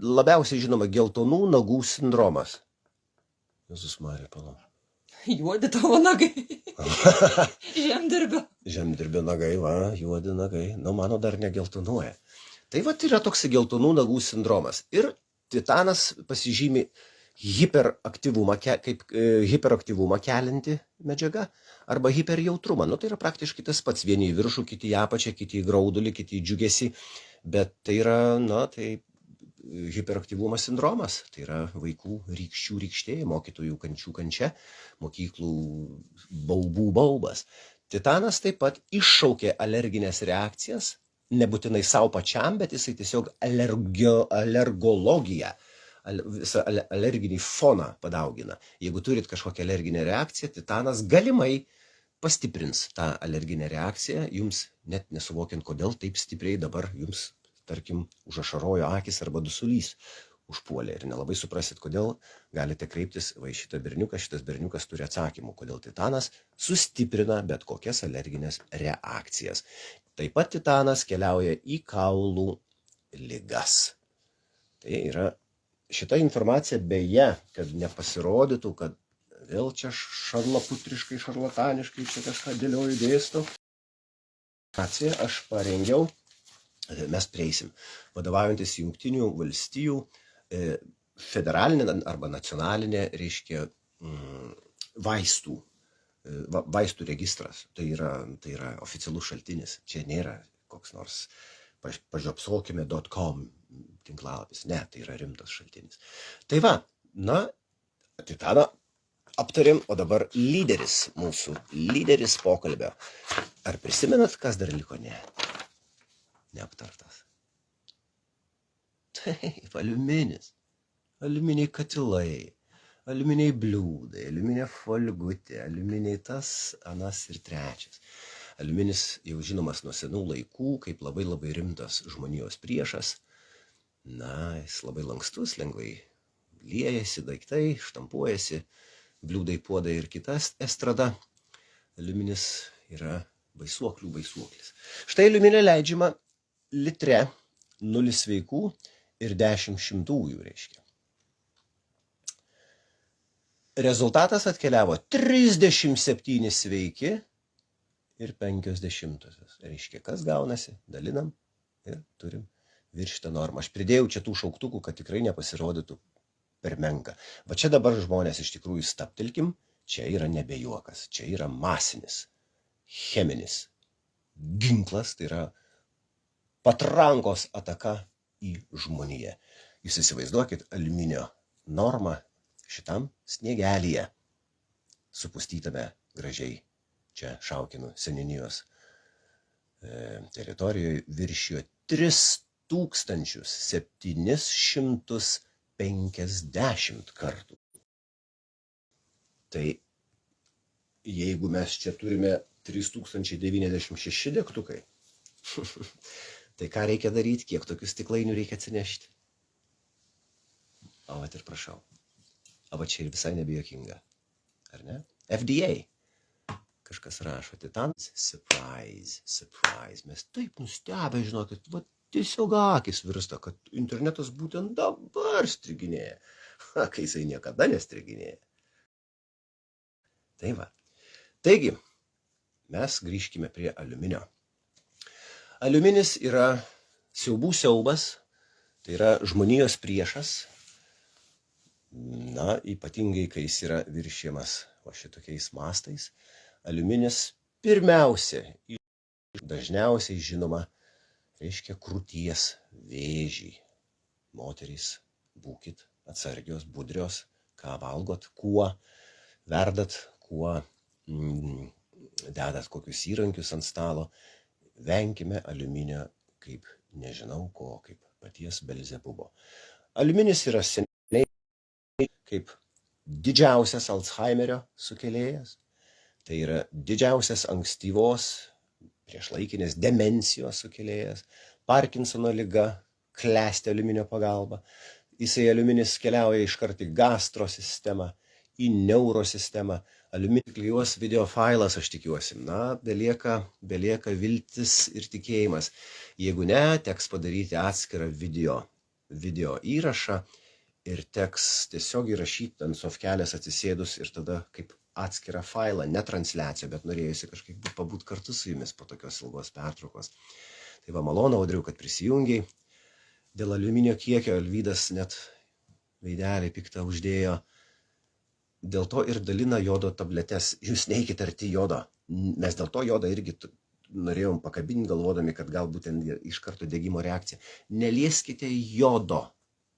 labiausiai žinoma geltonų nagų sindromas. Jėzus Marija, palauk.
Juodi tavo nagai. Žemdirbio.
Žemdirbio nagai, juodi nagai. Mano dar negeltonuoja. Tai yra toks geltonų nagų sindromas. Ir titanas pasižymi hiperaktyvumą, kaip hiperaktyvumą kelinti medžiaga arba hiperjautrumą. Tai yra praktiškai tas pats. Vieni į viršų, kiti į apačią, kiti į graudulį, kiti į džiugesį. Bet tai yra, tai hiperaktyvumo sindromas. Tai yra vaikų rykščių rykštė, mokytojų kančių kančia, mokyklų baubų baubas. Titanas taip pat iššaukė alerginės reakcijas, nebūtinai savo pačiam, bet jisai tiesiog alergologiją, visą alerginį foną padaugina. Jeigu turit kažkokią alerginę reakciją, titanas galimai pastiprins tą alerginę reakciją, jums net nesuvokiant, kodėl taip stipriai dabar jums, tarkim, užašarojo akis arba dusulys užpuolė ir nelabai suprasit, kodėl galite kreiptis į šitą berniuką. Šitas berniukas turi atsakymų, kodėl titanas sustiprina bet kokias alerginės reakcijas. Taip pat titanas keliauja į kaulų ligas. Tai yra šita informacija, beje, kad nepasirodytų, kad vėl čia šarlaputriškai, šarlataniškai čia kažką dėlioju dėsto. Aš parengiau, mes prieisim, vadovaujantis Jungtinių valstijų federalinė arba nacionalinė, reiškia, vaistų registras. Tai yra oficialus šaltinis. Čia nėra koks nors pažiopsokime.com tinklalapis. Ne, tai yra rimtas šaltinis. Tai titaną aptarėm, o dabar mūsų lyderis pokalbio. Ar prisimenat, kas dar liko? Ne. Neaptartas. Taip, aliuminis. Aliuminiai katilai, aliuminiai bliūdai, aliuminė folgutė, aliuminiai tas, anas ir trečias. Aliuminis jau žinomas nuo senų laikų, kaip labai labai rimtas žmonijos priešas. Jis labai lankstus, lengvai liejasi daiktai, štampuojasi, bliūdai, puodai ir kitas estrada. Aliuminis yra baisuoklių baisuoklis. Štai aliuminė leidžiama litre 0 sveikų ir 10 šimtųjų, reiškia. Rezultatas atkeliavo 37 sveiki ir 50. Reiškia, kas gaunasi, dalinam ir turim viršitą normą. Aš pridėjau čia tų šauktukų, kad tikrai nepasirodytų per menka. Va čia dabar žmonės iš tikrųjų stabtelkim, čia yra nebe juokas, čia yra masinis, cheminis ginklas, tai yra patrankos ataka į žmoniją. Jūs įsivaizduokit aliuminio normą šitam sniegelyje, supustytame gražiai, čia Šaukėnų seniūnijos teritorijoje viršijo 3750 kartų. Tai jeigu mes čia turime 3096 degtukai, tai ką reikia daryti, kiek tokių stiklainių reikia atsinešti? O ir prašau. O čia ir visai nebejokinga. Ar ne? FDA. Kažkas rašo, titanas, surprise. Mes taip nustebę, žinokit, tiesiog akis virsta, kad internetas būtent dabar striginėja, kai jisai niekada nestriginėja. Tai va. Taigi, mes grįžkime prie aliuminio. Aliuminis yra siaubų siaubas, tai yra žmonijos priešas, ypatingai, kai jis yra viršijamas šitokiais mastais. Aliuminis pirmiausia, dažniausiai žinoma, reiškia krūties vėžį. Moterys, būkit atsargios, budrios, ką valgot, kuo verdat, kuo dedat kokius įrankius ant stalo. Venkime aliuminio kaip nežinau ko, kaip paties Belzebubo. Aliuminis yra seniai kaip didžiausias Alzheimerio sukėlėjas. Tai yra didžiausias ankstyvos priešlaikinės demencijos sukėlėjas. Parkinsono liga klesti aliuminio pagalba. Jisai aliuminis keliauja iškart į gastro sistemą, į neurosistemą. Aliuminį klijuos video failas, aš tikiuosi. Na, belieka viltis ir tikėjimas. Jeigu ne, teks padaryti atskirą video įrašą ir teks tiesiog įrašyti ant sofkelės atsisėdus ir tada kaip atskirą failą, ne transliaciją, bet norėjusi kažkaip pabūti kartu su jumis po tokios ilgos pertraukos. Tai va, malonu, Audriau, kad prisijungiai. Dėl aliuminio kiekio Alvydas net veidelį piktą uždėjo. Dėl to ir dalina jodo tabletes. Jūs neikit arti jodo. Mes dėl to jodą irgi norėjom pakabinti, galvodami, kad galbūt ten iš karto degimo reakcija. Nelieskite jodo.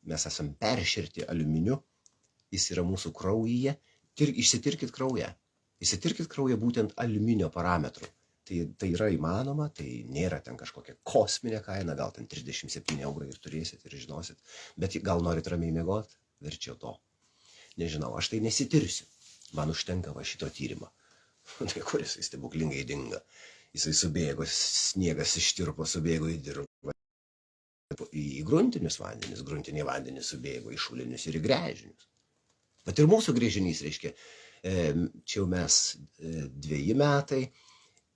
Mes esam perširti aliuminiu. Jis yra mūsų kraujyje. Išsitirkit kraują. Išsitirkit kraują būtent aliuminio parametru. Tai yra įmanoma, tai nėra ten kažkokia kosminė kaina, gal ten 37 eurai ir turėsit ir žinosit. Bet gal norit ramiai miegot, verčiau to. Nežinau, aš tai nesitirsiu. Man užtenka va šito tyrimo. Tai kur jisai stebuklingai dinga. Jisai subėgo, sniegas ištirpo, subėgo į dirvą. Į gruntinius vandenis, gruntiniai vandenis subėgo į šulinius ir į gręžinius. Bet ir mūsų gręžinys, reiškia, čia jau mes 2 metai,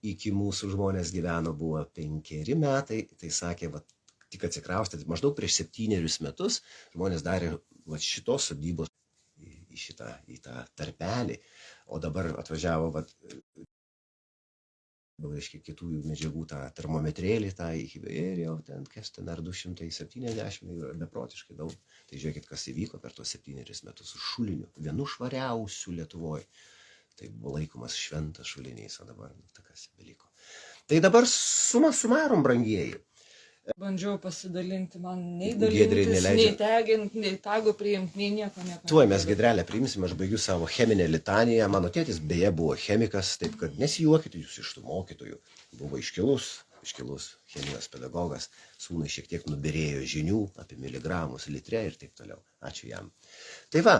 iki mūsų žmonės gyveno buvo 5 metai, tai sakė, va, tik atsikraustė, maždaug prieš 7 metus žmonės darė va, šitos sodybos į tą tarpelį, o dabar atvažiavo va, reiškia, kitų medžiagų tą termometrėlį, ir jau ten, kas ten ar 270, beprotiškai daug. Tai žiūrėkit, kas įvyko per tuos 7 metus su šuliniu, vienu švariausių Lietuvoje. Tai buvo laikomas šventas šulinys, o dabar kas beliko. Tai dabar suma sumarum, brangieji.
Bandžiau pasidalinti, man nei dalintis, nei tegint, nei tagų priimti, nei nieko.
Tuoj mes Giedrelę priimsim, aš baigiu savo cheminę litaniją. Mano tėtis beje buvo chemikas, taip kad nesijuokit jūs iš tų mokytojų. Buvo iškilus chemijos pedagogas, sūnai šiek tiek nubirėjo žinių apie miligramus litre ir taip toliau. Ačiū jam. Tai va,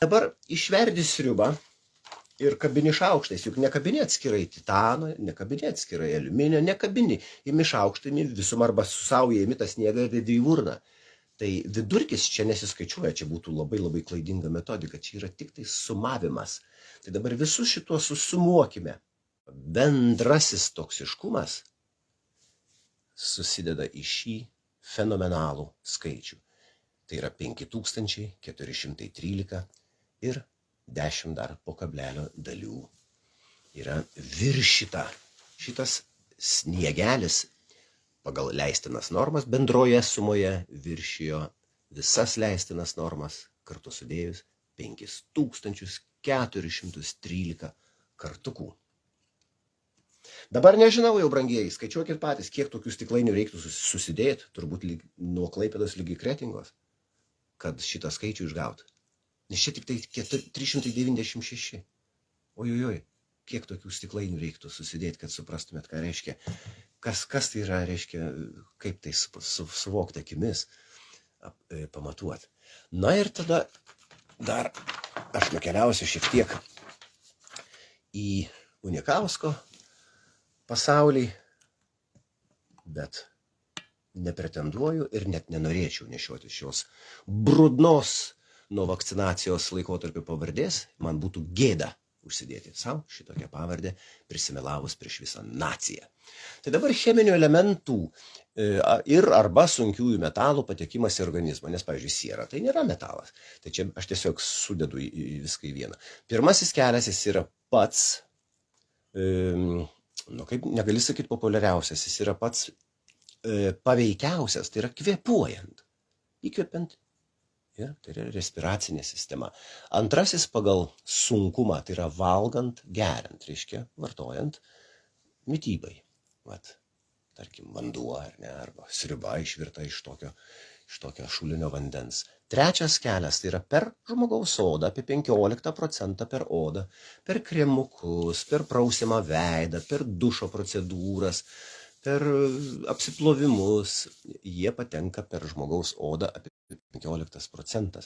dabar išverdi sriubą. Ir kabini šaukštais, juk nekabini atskirai titano, nekabini atskirai aliuminio, nekabini, imi šaukštami visum arba su sauja imi tą sniegą ir dedi į urną. Tai vidurkis čia nesiskaičiuoja, čia būtų labai labai klaidinga metodika, čia yra tik tai sumavimas. Tai dabar visus šituos susumuokime. Bendrasis toksiškumas susideda į šį fenomenalų skaičių. Tai yra 5413 ir 10 dar po kablelio dalių yra viršita. Šitas sniegelis pagal leistinas normas bendroje sumoje viršijo visas leistinas normas kartu sudėjus 5413 kartukų. Dabar nežinau jau, brangieji, skaičiuokit patys, kiek tokių stiklainių reiktų susidėti, turbūt nuo Klaipėdos ligi Kretingos, kad šitą skaičių išgauti. Nes čia tik tai 396. Ojojoj, kiek tokių stiklainių reiktų susidėti, kad suprastumėt, ką reiškia. Kas tai yra, reiškia, kaip tai suvokti akimis, pamatuoti. Na ir tada dar aš nukeliausiu šiek tiek į Unikausko pasaulį, bet nepretenduoju ir net nenorėčiau nešioti šios brudnos nuo vakcinacijos laikotarpio pavardės, man būtų gėda užsidėti savo šitokią pavardę, prisimelavus prieš visą naciją. Tai dabar cheminių elementų ir arba sunkiųjų metalų patekimas į organizmą, nes, pavyzdžiui, siera tai nėra metalas. Tai čia aš tiesiog sudedu viską į vieną. Pirmasis kelias jis yra pats, kaip negali sakyti populiariausias, jis yra pats paveikiausias, tai yra kvėpuojant, įkvepiant. Ir tai yra respiracinė sistema. Antrasis pagal sunkumą, tai yra valgant, geriant, reiškia, vartojant mitybai. Vat, tarkim, vanduo ar ne, arba sriuba išvirta iš tokio šulinio vandens. Trečias kelias, tai yra per žmogaus odą, apie 15% per odą, per kremukus, per prausimą veidą, per dušo procedūras, per apsiplovimus, jie patenka per žmogaus odą apie 15%.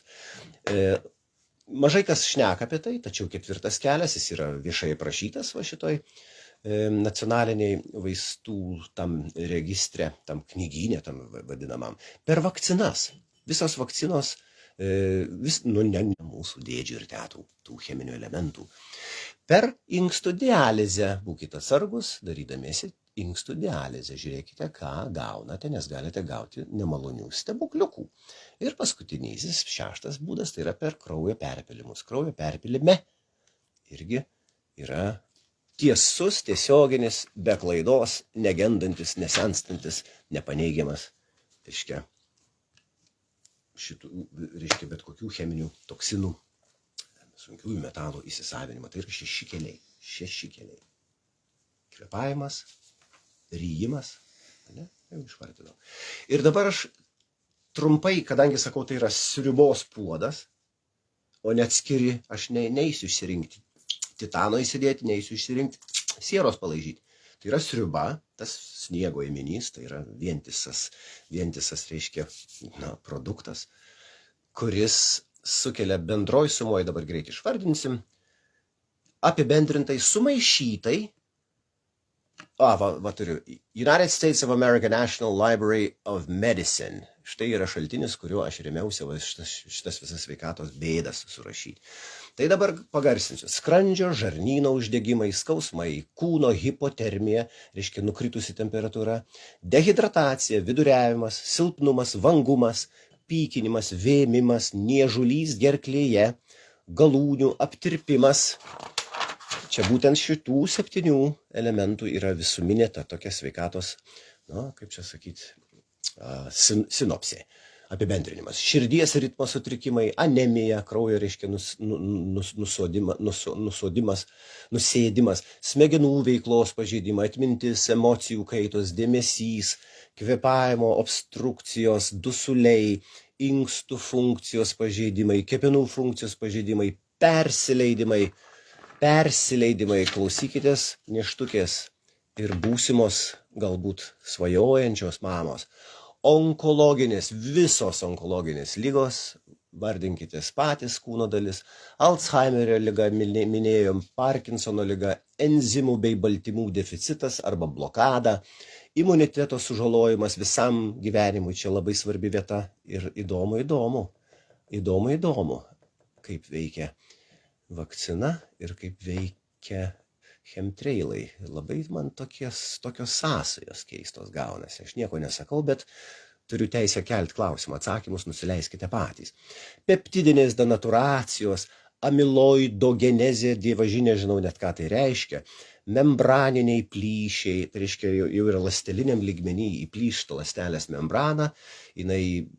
Mažai kas šneka apie tai, tačiau ketvirtas kelias, jis yra viešai aprašytas va šitoj nacionaliniai vaistų tam registre, tam knygyne, tam vadinamam, per vakcinas. Visos vakcinos ne mūsų dėdžių ir tetų, tų cheminių elementų. Per inkstų dializę būkite atsargus, darydamiesi inkstų dializę. Žiūrėkite, ką gaunate, nes galite gauti nemalonių stebukliukų. Ir paskutinysis, 6. būdas, tai yra per kraujo perpylimus. Kraujo perpylime irgi yra tiesus, tiesioginis, be klaidos, negendantis, nesenstantis, nepaneigiamas, reiškia bet kokių cheminių toksinų, sunkiųjų metalų įsisavinimą. Tai yra 6 keliai. 6 keliai. Kvėpavimas, ryjimas, ne? Jau išvardinau. Ir dabar aš trumpai, kadangi sakau, tai yra sriubos puodas, o net skiri, aš neįsiu išsirinkti titano įsidėti, neįsiu išsirinkti sieros palaižyti. Tai yra sriuba, tas sniego ėminys, tai yra vientisas reiškia, produktas, kuris sukelia bendroj sumoje, dabar greit išvardinsim, apibendrintai sumaišytai, turiu, United States of America National Library of Medicine. Štai yra šaltinis, kuriuo aš rėmiausi šitas visas sveikatos bėdas surašyti. Tai dabar pagarsinsiu. Skrandžio, žarnyno uždegimai, skausmai, kūno hipotermija, reiškia nukritusi temperatūra, dehidratacija, viduriavimas, silpnumas, vangumas, pykinimas, vėmimas, niežulys gerklėje, galūnių aptirpimas. Čia būtent šitų 7 elementų yra visuminė ta tokia sveikatos, kaip čia sakyti, sinopsė, apibendrinimas. Širdies ritmo sutrikimai, anemija, kraujo reiškia nusėdimas, smegenų veiklos pažeidimai, atmintis, emocijų kaitos, dėmesys, kvėpavimo obstrukcijos, dusuliai, inkstų funkcijos pažeidimai, kepenų funkcijos pažeidimai, persileidimai, klausykitės nėštukės ir būsimos, galbūt svajojančios mamos. Visos onkologinės lygos, vardinkitės patys kūno dalis, Alzheimerio liga, minėjom, Parkinsono liga, enzimų bei baltymų deficitas arba blokada, imuniteto sužalojimas visam gyvenimui, čia labai svarbi vieta ir įdomu, kaip veikia vakcina ir kaip veikia chemtrailai. Labai man tokios sąsajos keistos gaunasi. Aš nieko nesakau, bet turiu teisę kelti klausimą. Atsakymus nusileiskite patys. Peptidinės denaturacijos, amiloidogenezė, dievaži nežinau net ką tai reiškia, membraniniai plyšiai, tai reiškia jau yra ląsteliniam lygmenį įplyšta ląstelės membrana, jinai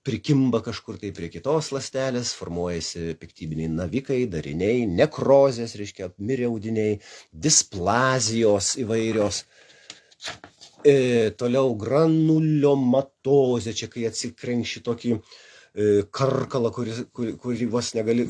prikimba kažkur tai prie kitos ląstelės, formuojasi piktybiniai navikai, dariniai, nekrozės, reiškia apmirę audiniai, displazijos įvairios, toliau granuliomatozė, čia kai atsikrenkši tokį karkalą, kurį vos gali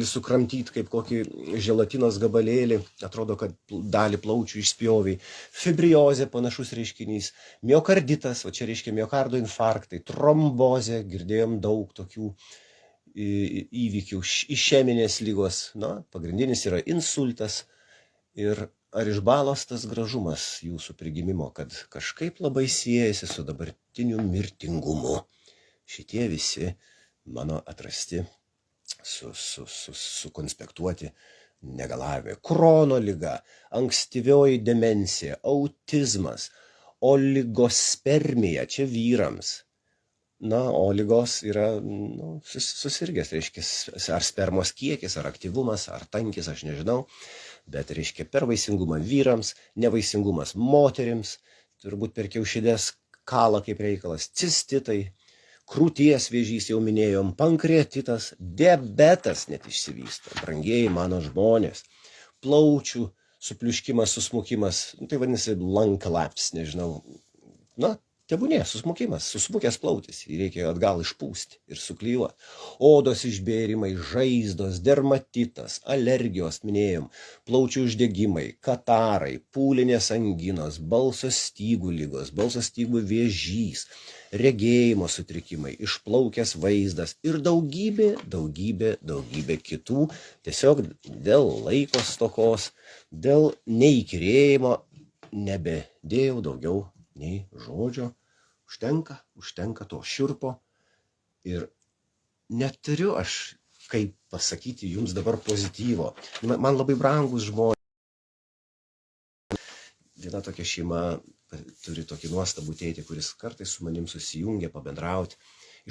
sukramtyti kaip kokį želatinos gabalėlį, atrodo, kad dalį plaučių išspjoviai. Fibriozė panašus reiškinys, miokarditas, čia reiškia miokardo infarktai, trombozė, girdėjom daug tokių įvykių, išeminės lygos, pagrindinis yra insultas. Ir ar išbalos tas gražumas jūsų prigimimo, kad kažkaip labai siejasi su dabartiniu mirtingumu. Šitie visi mano atrasti, sukonspektuoti negalavimai. Krono liga, ankstyvioji demencija, autizmas, oligospermija, čia vyrams. Oligos yra susirgęs, reiškia, ar spermos kiekis, ar aktyvumas, ar tankis, aš nežinau, bet reiškia per vaisingumą vyrams, nevaisingumas moterims, turbūt per kiaušides kala kaip reikalas, cistitai, krūties vėžys jau minėjom, pankreatitas, diabetas net išsivysto, brangieji mano žmonės, plaučių supliuškimas, susmukimas, tai vadinasi lung collapse, nežinau, tebūnė, susmukimas, susmukęs plautis, jį reikia atgal išpūsti ir suklijuoti. Odos išbėrimai, žaizdos, dermatitas, alergijos, minėjom, plaučių uždegimai, katarai, pūlinės anginos, balso stygų ligos, balso stygų vėžys, regėjimo sutrikimai, išplaukęs vaizdas ir daugybė kitų, tiesiog dėl laiko stokos, dėl neįkyrėjimo nebedėjau daugiau nei žodžio. Užtenka to šiurpo ir neturiu aš kaip pasakyti jums dabar pozityvo. Man labai brangus žmonės. Viena tokia šeima turi tokį nuostabų tėtį, kuris kartais su manim susijungia pabendrauti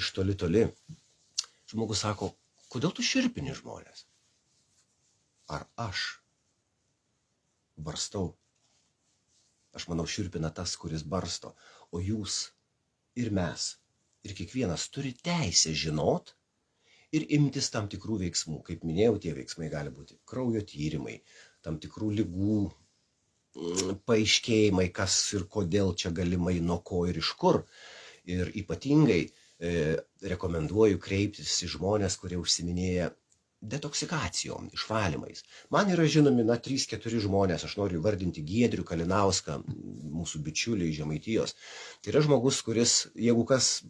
iš toli toli. Žmogus sako, kodėl tu širpini žmonės? Ar aš barstau? Aš manau, širpina tas, kuris barsto, o jūs ir mes, ir kiekvienas turi teisę žinot ir imtis tam tikrų veiksmų. Kaip minėjau, tie veiksmai gali būti kraujo tyrimai, tam tikrų ligų paaiškėjimai, kas ir kodėl čia galimai, nuo ko ir iš kur. Ir ypatingai rekomenduoju kreiptis į žmonės, kurie užsiminėja detoksikacijom, išvalymais. Man yra žinomi 3-4 žmonės, aš noriu vardinti Giedrių Kalinauską, mūsų bičiuliai iš Žemaitijos. Tai yra žmogus, kuris, jeigu kas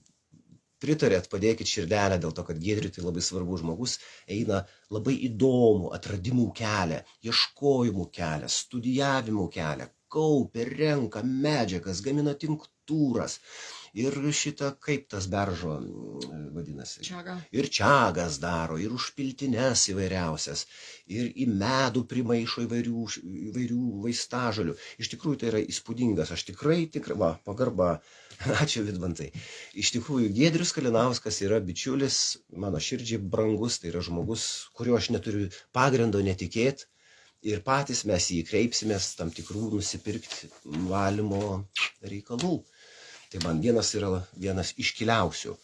pritarėt, padėkit širdelę, dėl to, kad Giedriui tai labai svarbus žmogus, eina labai įdomų atradimų kelią, ieškojimų kelią, studijavimų kelią, kaupia, renka medžiagas, gamina tinktūras. Ir šitą, kaip tas beržo vadinasi.
Čiaga.
Ir čiagas daro, ir užpiltines įvairiausias, ir į medų primaišo įvairių vaistažolių. Iš tikrųjų tai yra įspūdingas, aš tikrai, pagarba, ačiū Vidmantai. Iš tikrųjų, Giedrius Kalinauskas yra bičiulis, mano širdžiai brangus, tai yra žmogus, kurio aš neturiu pagrindo netikėti. Ir patys mes jį kreipsimės tam tikrų nusipirkti valymo reikalų. Tai man vienas iškiliausių.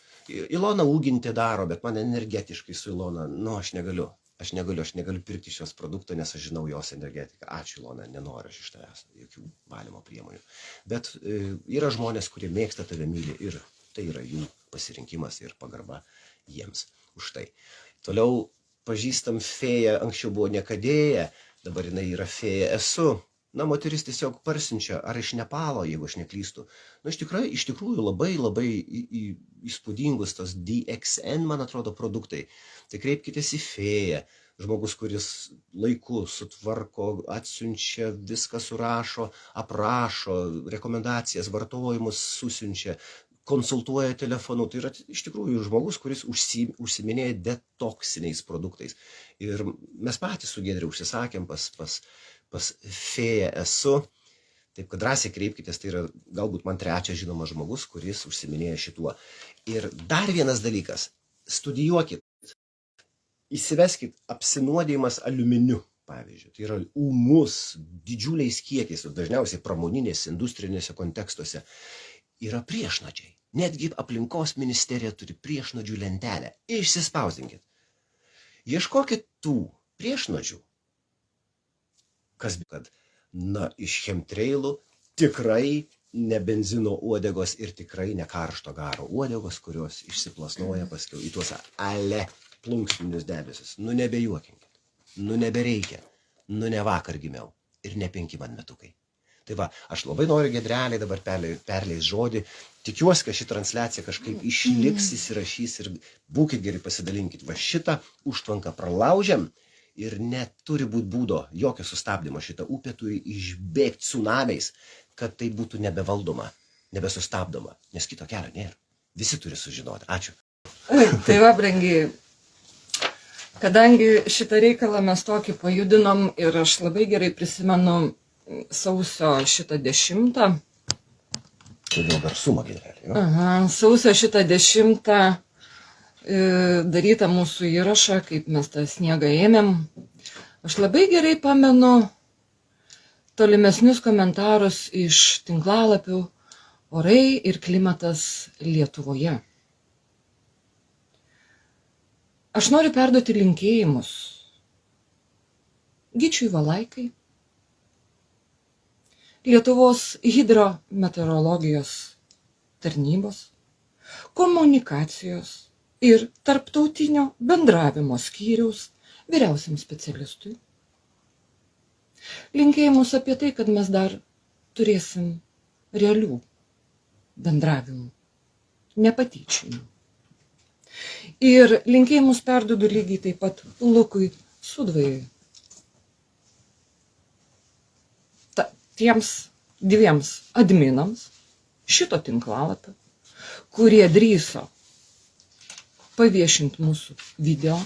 Ilona Ūgintė daro, bet man energetiškai su Ilona, aš negaliu pirkti šios produkto, nes aš žinau jos energetiką. Ačiū Ilona, nenoriu aš iš tavęs jokių valymo priemonių. Bet yra žmonės, kurie mėgsta tave, myli ir tai yra jų pasirinkimas ir pagarba jiems už tai. Toliau pažįstam fėją, anksčiau buvo niekadėja, dabar jinai yra fėja esu. Moteris tiesiog parsiunčia, ar iš Nepalo, jeigu aš neklystu. Iš tikrųjų labai įspūdingus tos DXN, man atrodo, produktai. Tai kreipkitės į fėją. Žmogus, kuris laiku sutvarko, atsiunčia, viską surašo, aprašo, rekomendacijas, vartojimus susiunčia, konsultuoja telefonu. Tai yra iš tikrųjų žmogus, kuris užsiminėja detoksiniais produktais. Ir mes patys su Giedriu užsisakėm pas fėją esu, taip kad drąsiai kreipkitės, tai yra galbūt man trečias žinomas žmogus, kuris užsiminėja šituo. Ir dar vienas dalykas, studijuokit, įsiveskit apsinuodijimas aliuminiu, pavyzdžiui, tai yra ūmus, didžiuliais kiekiais, dažniausiai pramoninėse, industrinėse kontekstuose, yra priešnodžiai. Netgi aplinkos ministerija turi priešnodžių lentelę. Išsispausinkit. Ieškokit tų priešnodžių. Kas, kad, iš chemtrailų tikrai ne benzino uodegos ir tikrai ne karšto garo uodegos, kurios išsiplasnoja paskiau į tuos plunksninius debesis. Nebejuokinkit, nebereikia, ne vakar gimiau ir ne 5 man metukai. Tai aš labai noriu Giedreliai dabar perleis žodį, tikiuosi, kad ši transliacija kažkaip išliks, įsirašys ir būkit geri, pasidalinkit. Šitą užtvanką pralaužiam. Ir neturi būti būdo, jokio sustabdymo. Šitą upę turi išbėgti tsunamiais, kad tai būtų nebevaldoma, nebesustabdoma. Nes kito kelio nėra. Visi turi sužinoti. Ačiū.
Tai brangiai, kadangi šitą reikalą mes tokį pajudinom ir aš labai gerai prisimenu sausio 10.
Tai dėl garsumo, Giedrelė.
Sausio 10. darytą mūsų įrašą, kaip mes tą sniegą ėmėm. Aš labai gerai pamenu tolimesnius komentarus iš tinklalapių Orai ir klimatas Lietuvoje. Aš noriu perduoti linkėjimus Gyčiui Valaikai, Lietuvos hidrometeorologijos tarnybos, komunikacijos ir tarptautinio bendravimo skyriaus vyriausiam specialistui. Linkėjimus apie tai, kad mes dar turėsim realių bendravimų, nepatyčių. Ir linkėjimus perduodu lygiai taip pat Lukui Sudvajui. Tiems 2 adminams šito tinklalapio, kurie drįso paviešinti mūsų video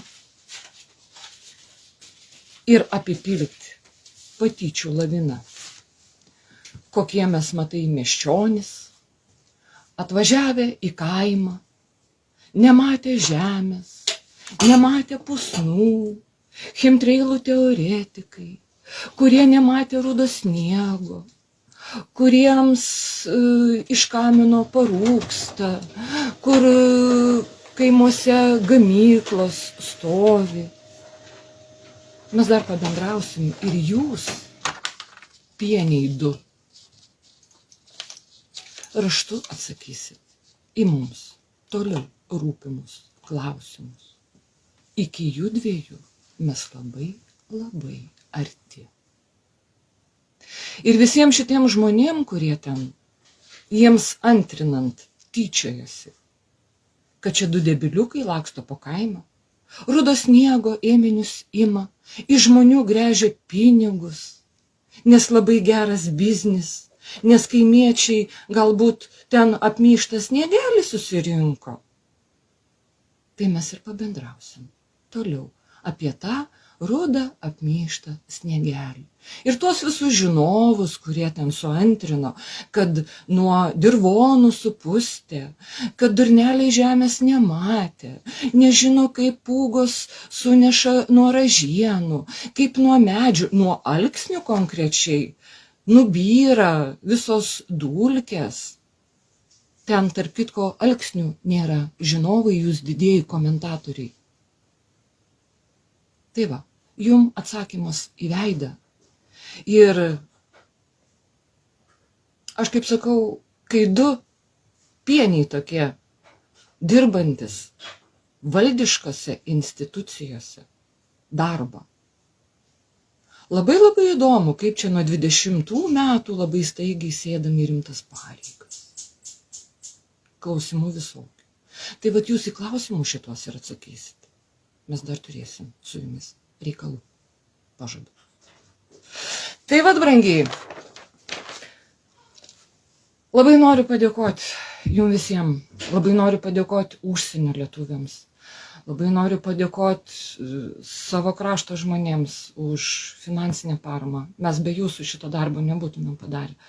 ir apipilti patyčių laviną. Kokie mes matai miesčionys, atvažiavę į kaimą, nematė žemės, nematė pusnų, chemtreilų teoretikai, kurie nematė rudo sniego, kuriems iš kamino parūksta, kur kaimuose gamyklos stovi. Mes dar pabendrausim ir jūs, pieniai du, raštu atsakysit į mums toliau rūpimus klausimus. Iki jų dviejų mes labai, labai arti. Ir visiems šitiem žmonėm, kurie ten, jiems antrinant, tyčiojasi, kad čia du debiliukai laksto po kaimą, rudo sniego ėminius ima, iš žmonių gręžia pinigus, nes labai geras biznis, nes kaimiečiai galbūt ten apmyštas sniegelį susirinko. Tai mes ir pabendrausim toliau apie tą rudą apmyštą sniegelį. Ir tuos visus žinovus, kurie ten suantrino, kad nuo dirvonų supustė, kad durneliai žemės nematė, nežino, kaip pūgos suneša nuo ražienų, kaip nuo medžių, nuo alksnių konkrečiai, nubyra visos dulkės. Ten, tarp kitko, alksnių nėra, žinovai jūs didieji komentatoriai. Tai va, jum atsakymas į veidą. Ir aš kaip sakau, kai du pieniai tokie dirbantis valdiškose institucijose darbą. Labai labai įdomu, kaip čia nuo 20 metų labai staigiai sėdami į rimtas pareigas. Klausimų visokių. Tai vat jūs į klausimus šitos ir atsakysit. Mes dar turėsim su jumis reikalų. Pažadu. Tai vat, brangiai, labai noriu padėkoti jums visiems, labai noriu padėkoti užsienio lietuviams, labai noriu padėkoti savo krašto žmonėms už finansinę paramą. Mes be jūsų šito darbo nebūtumėm padarę,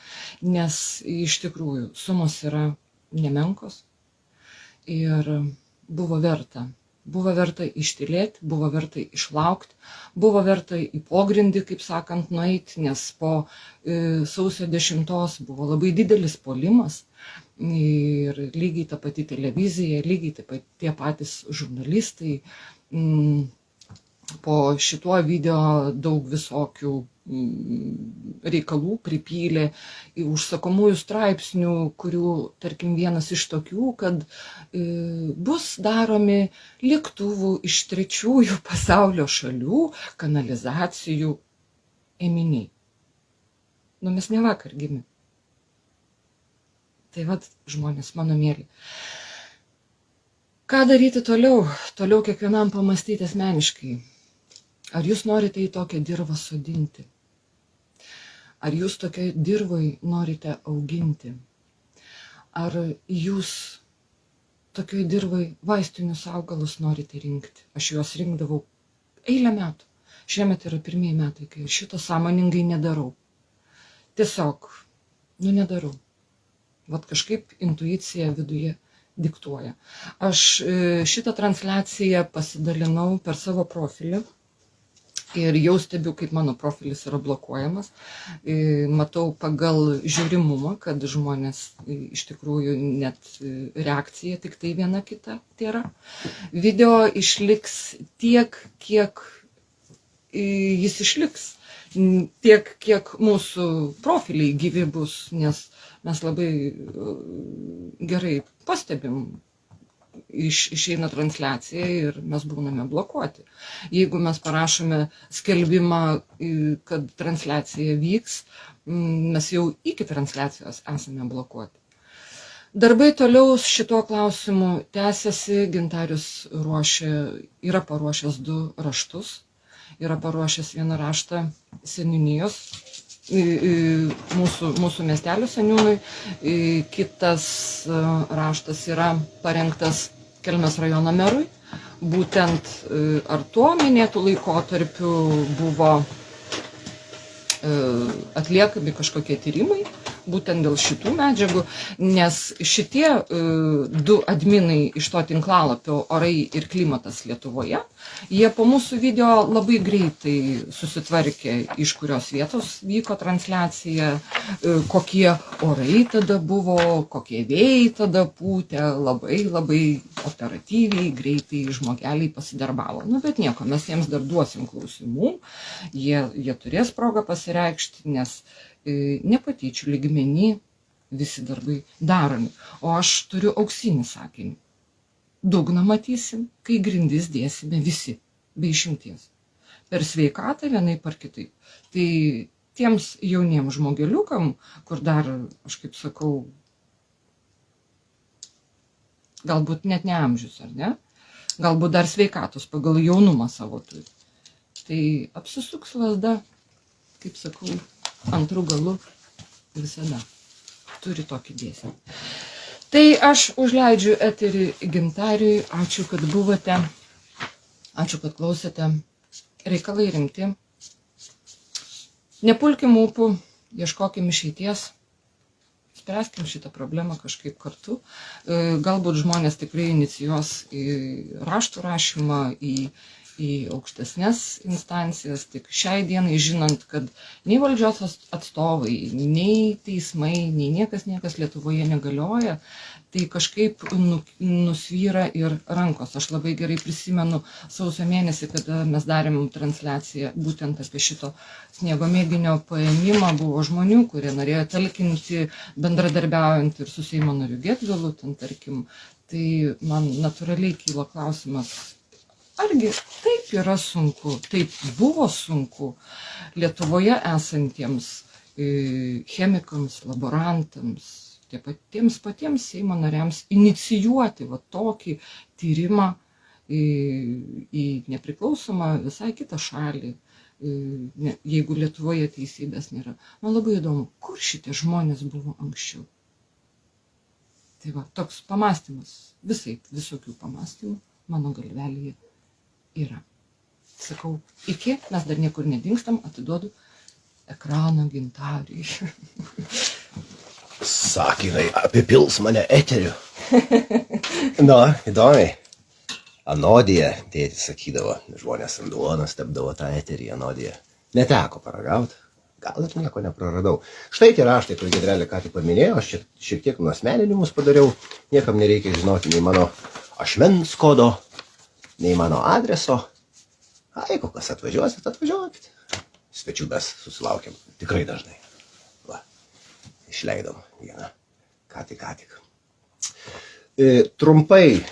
nes iš tikrųjų sumos yra nemenkos ir buvo verta. Buvo verta ištylėti, buvo verta išlaukti, buvo verta į pogrindį, kaip sakant, nueiti, nes po sausio 10 buvo labai didelis puolimas ir lygiai ta pati televizija, lygiai tie patys žurnalistai po šituo video daug visokių reikalų pripylė į užsakomųjų straipsnių, kurių, tarkim, vienas iš tokių, kad bus daromi lėktuvų iš trečiųjų pasaulio šalių kanalizacijų ėminiai. Nu, mes ne vakar gimė. Tai vat, žmonės, mano mėly. Ką daryti toliau? Toliau kiekvienam pamastyti asmeniškai. Ar jūs norite į tokią dirvą sodinti? Ar jūs tokiai dirvai norite auginti? Ar jūs tokiai dirvai vaistinius augalus norite rinkti? Aš juos rinkdavau eilę metų. Šiemet yra pirmieji metai, kai šito sąmoningai nedarau. Tiesiog, nedarau. Vat kažkaip intuicija viduje diktuoja. Aš šitą transliaciją pasidalinau per savo profilį. Ir jau stebiu, kaip mano profilis yra blokuojamas. Matau pagal žiūrimumą, kad žmonės iš tikrųjų net reakcija tik tai viena kita tėra. Video išliks tiek, kiek jis išliks. Tiek, kiek mūsų profiliai gyvi bus, nes mes labai gerai pastebim. Išeina transliacija ir mes būname blokuoti. Jeigu mes parašome skelbimą, kad transliacija vyks, mes jau iki transliacijos esame blokuoti. Darbai toliau šituo klausimu tęsiasi. Gintarius yra paruošęs 2 raštus. Yra paruošęs vieną raštą seniūnijos, mūsų miestelio seniūnui. Kitas raštas yra parengtas Kelmės rajono merui. Būtent ar tuo minėtų laikotarpiu buvo atliekami kažkokie tyrimai, būtent dėl šitų medžiagų, nes šitie du adminai iš to tinklalapio Orai ir klimatas Lietuvoje, jie po mūsų video labai greitai susitvarkė, iš kurios vietos vyko transliacija, kokie orai tada buvo, kokie vėjai tada pūtė, labai operatyviai, greitai žmogeliai pasidarbavo. Nu, bet nieko, mes jiems dar duosim klausimų, jie turės progą pasireikšti, nes ne patyčių lygmenį visi darbai daromi. O aš turiu auksinį sakinį. Dugną matysim, kai grindis dėsime visi, be išimties. Per sveikatą vienaip ar kitaip. Tai tiems jauniems žmogeliukam, kur dar, aš kaip sakau, galbūt net ne amžius, ar ne? Galbūt dar sveikatos pagal jaunumą savo turi. Tai apsisuks lazda, kaip sakau, antrų galų visada turi tokį dėsnį. Tai aš užleidžiu eterį Gintariui. Ačiū, kad buvote. Ačiū, kad klausėte. Reikalai rimti. Nepulkim ūpų, ieškokim išeities. Spręskim šitą problemą kažkaip kartu. Galbūt žmonės tikrai inicijuos į raštų rašymą, į aukštesnės instancijas, tik šiai dienai žinant, kad nei valdžios atstovai, nei teismai, nei niekas Lietuvoje negalioja, tai kažkaip nusvyra ir rankos. Aš labai gerai prisimenu sausio mėnesį, kada mes darėm transliaciją būtent apie šito sniego mėginio paėmimą, buvo žmonių, kurie norėjo talkinti bendradarbiaujant ir su Seimo nariu Gedvilu, ten tarkim, tai man natūraliai kyla klausimas, argi taip yra sunku, taip buvo sunku Lietuvoje esantiems chemikams, laborantams, patiems Seimo nariams inicijuoti va tokį tyrimą į nepriklausomą visai kitą šalį, jeigu Lietuvoje teisybės nėra. Man labai įdomu, kur šitie žmonės buvo anksčiau. Tai va, toks pamąstymas, visokių pamąstymų mano galvelėje yra. Sakau, iki, mes dar niekur nedingstam, atiduodu ekraną Gintariui.
Sakinai, apipils mane eteriu. Na, įdomiai. Anodija, tėtis sakydavo, žmonės ant duonos tepdavo tą eterį anodiją. Neteko paragauti, gal ir nieko nepraradau. Štai tie raštai, kur Giedrelė ką tik paminėjo, aš šiek tiek nuosmeninimus padariau, niekam nereikia žinoti nei mano ašmens kodo, nei mano adreso. Jeigu kas atvažiuosit, atvažiuokit. Svečių mes susilaukiam tikrai dažnai. Va, išleidom vieną. Ką tik. Trumpai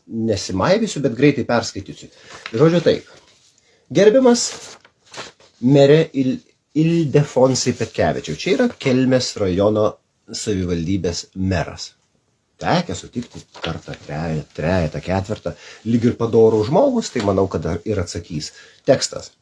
nesimaivysiu, bet greitai perskaitysiu. Žodžiu taip. Gerbiamas merė Ildefonsai Petkevičiau. Čia yra Kelmės rajono savivaldybės meras. Tekę sutikti kartą, trejetą, ketvirtą, lyg ir padorų žmogus, tai manau, kad ir atsakys. Tekstas.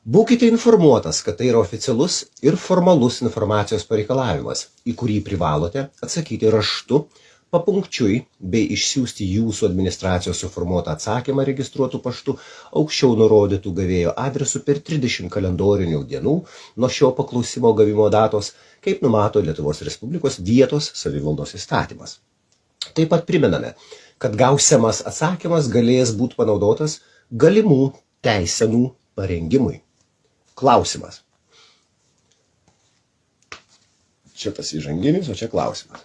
Būkite informuotas, kad tai yra oficialus ir formalus informacijos pareikalavimas, į kurį privalote atsakyti raštu, papunkčiui bei išsiųsti jūsų administracijos suformuotą atsakymą registruotų paštu aukščiau nurodytų gavėjo adresu per 30 kalendorinių dienų nuo šio paklausimo gavimo datos, kaip numato Lietuvos Respublikos vietos savivaldos įstatymas. Taip pat primename, kad gausiamas atsakymas galės būti panaudotas galimų teisenų parengimui. Klausimas. Čia tas įžanginis, o čia klausimas.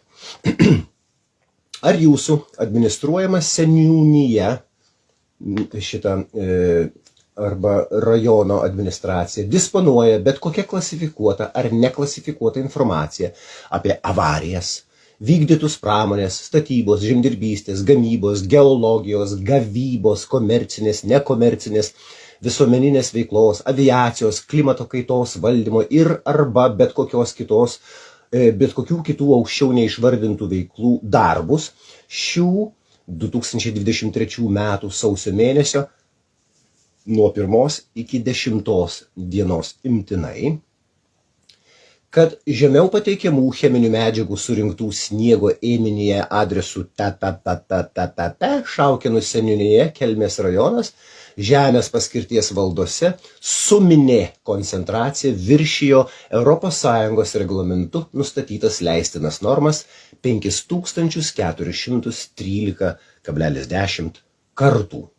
Ar jūsų administruojama seniūnija, arba rajono administracija disponuoja bet kokia klasifikuota ar neklasifikuota informacija apie avarijas, vykdytus pramonės, statybos, žemdirbystės, gamybos, geologijos, gavybos, komercinės, nekomercinės, visuomeninės veiklos, aviacijos, klimato kaitos valdymo ir arba bet kokių kitų aukščiau neišvardintų veiklų darbus šių 2023 metų sausio mėnesio nuo 1 iki 10 dienos imtinai. kad žemiau pateikiamų cheminių medžiagų surinktų sniego ėminyje adresu Šaukėnų seniūnija, Kelmės rajonas, žemės paskirties valdose suminė koncentracija viršijo ES reglamentu nustatytas leistinas normas 5413,10 kartų.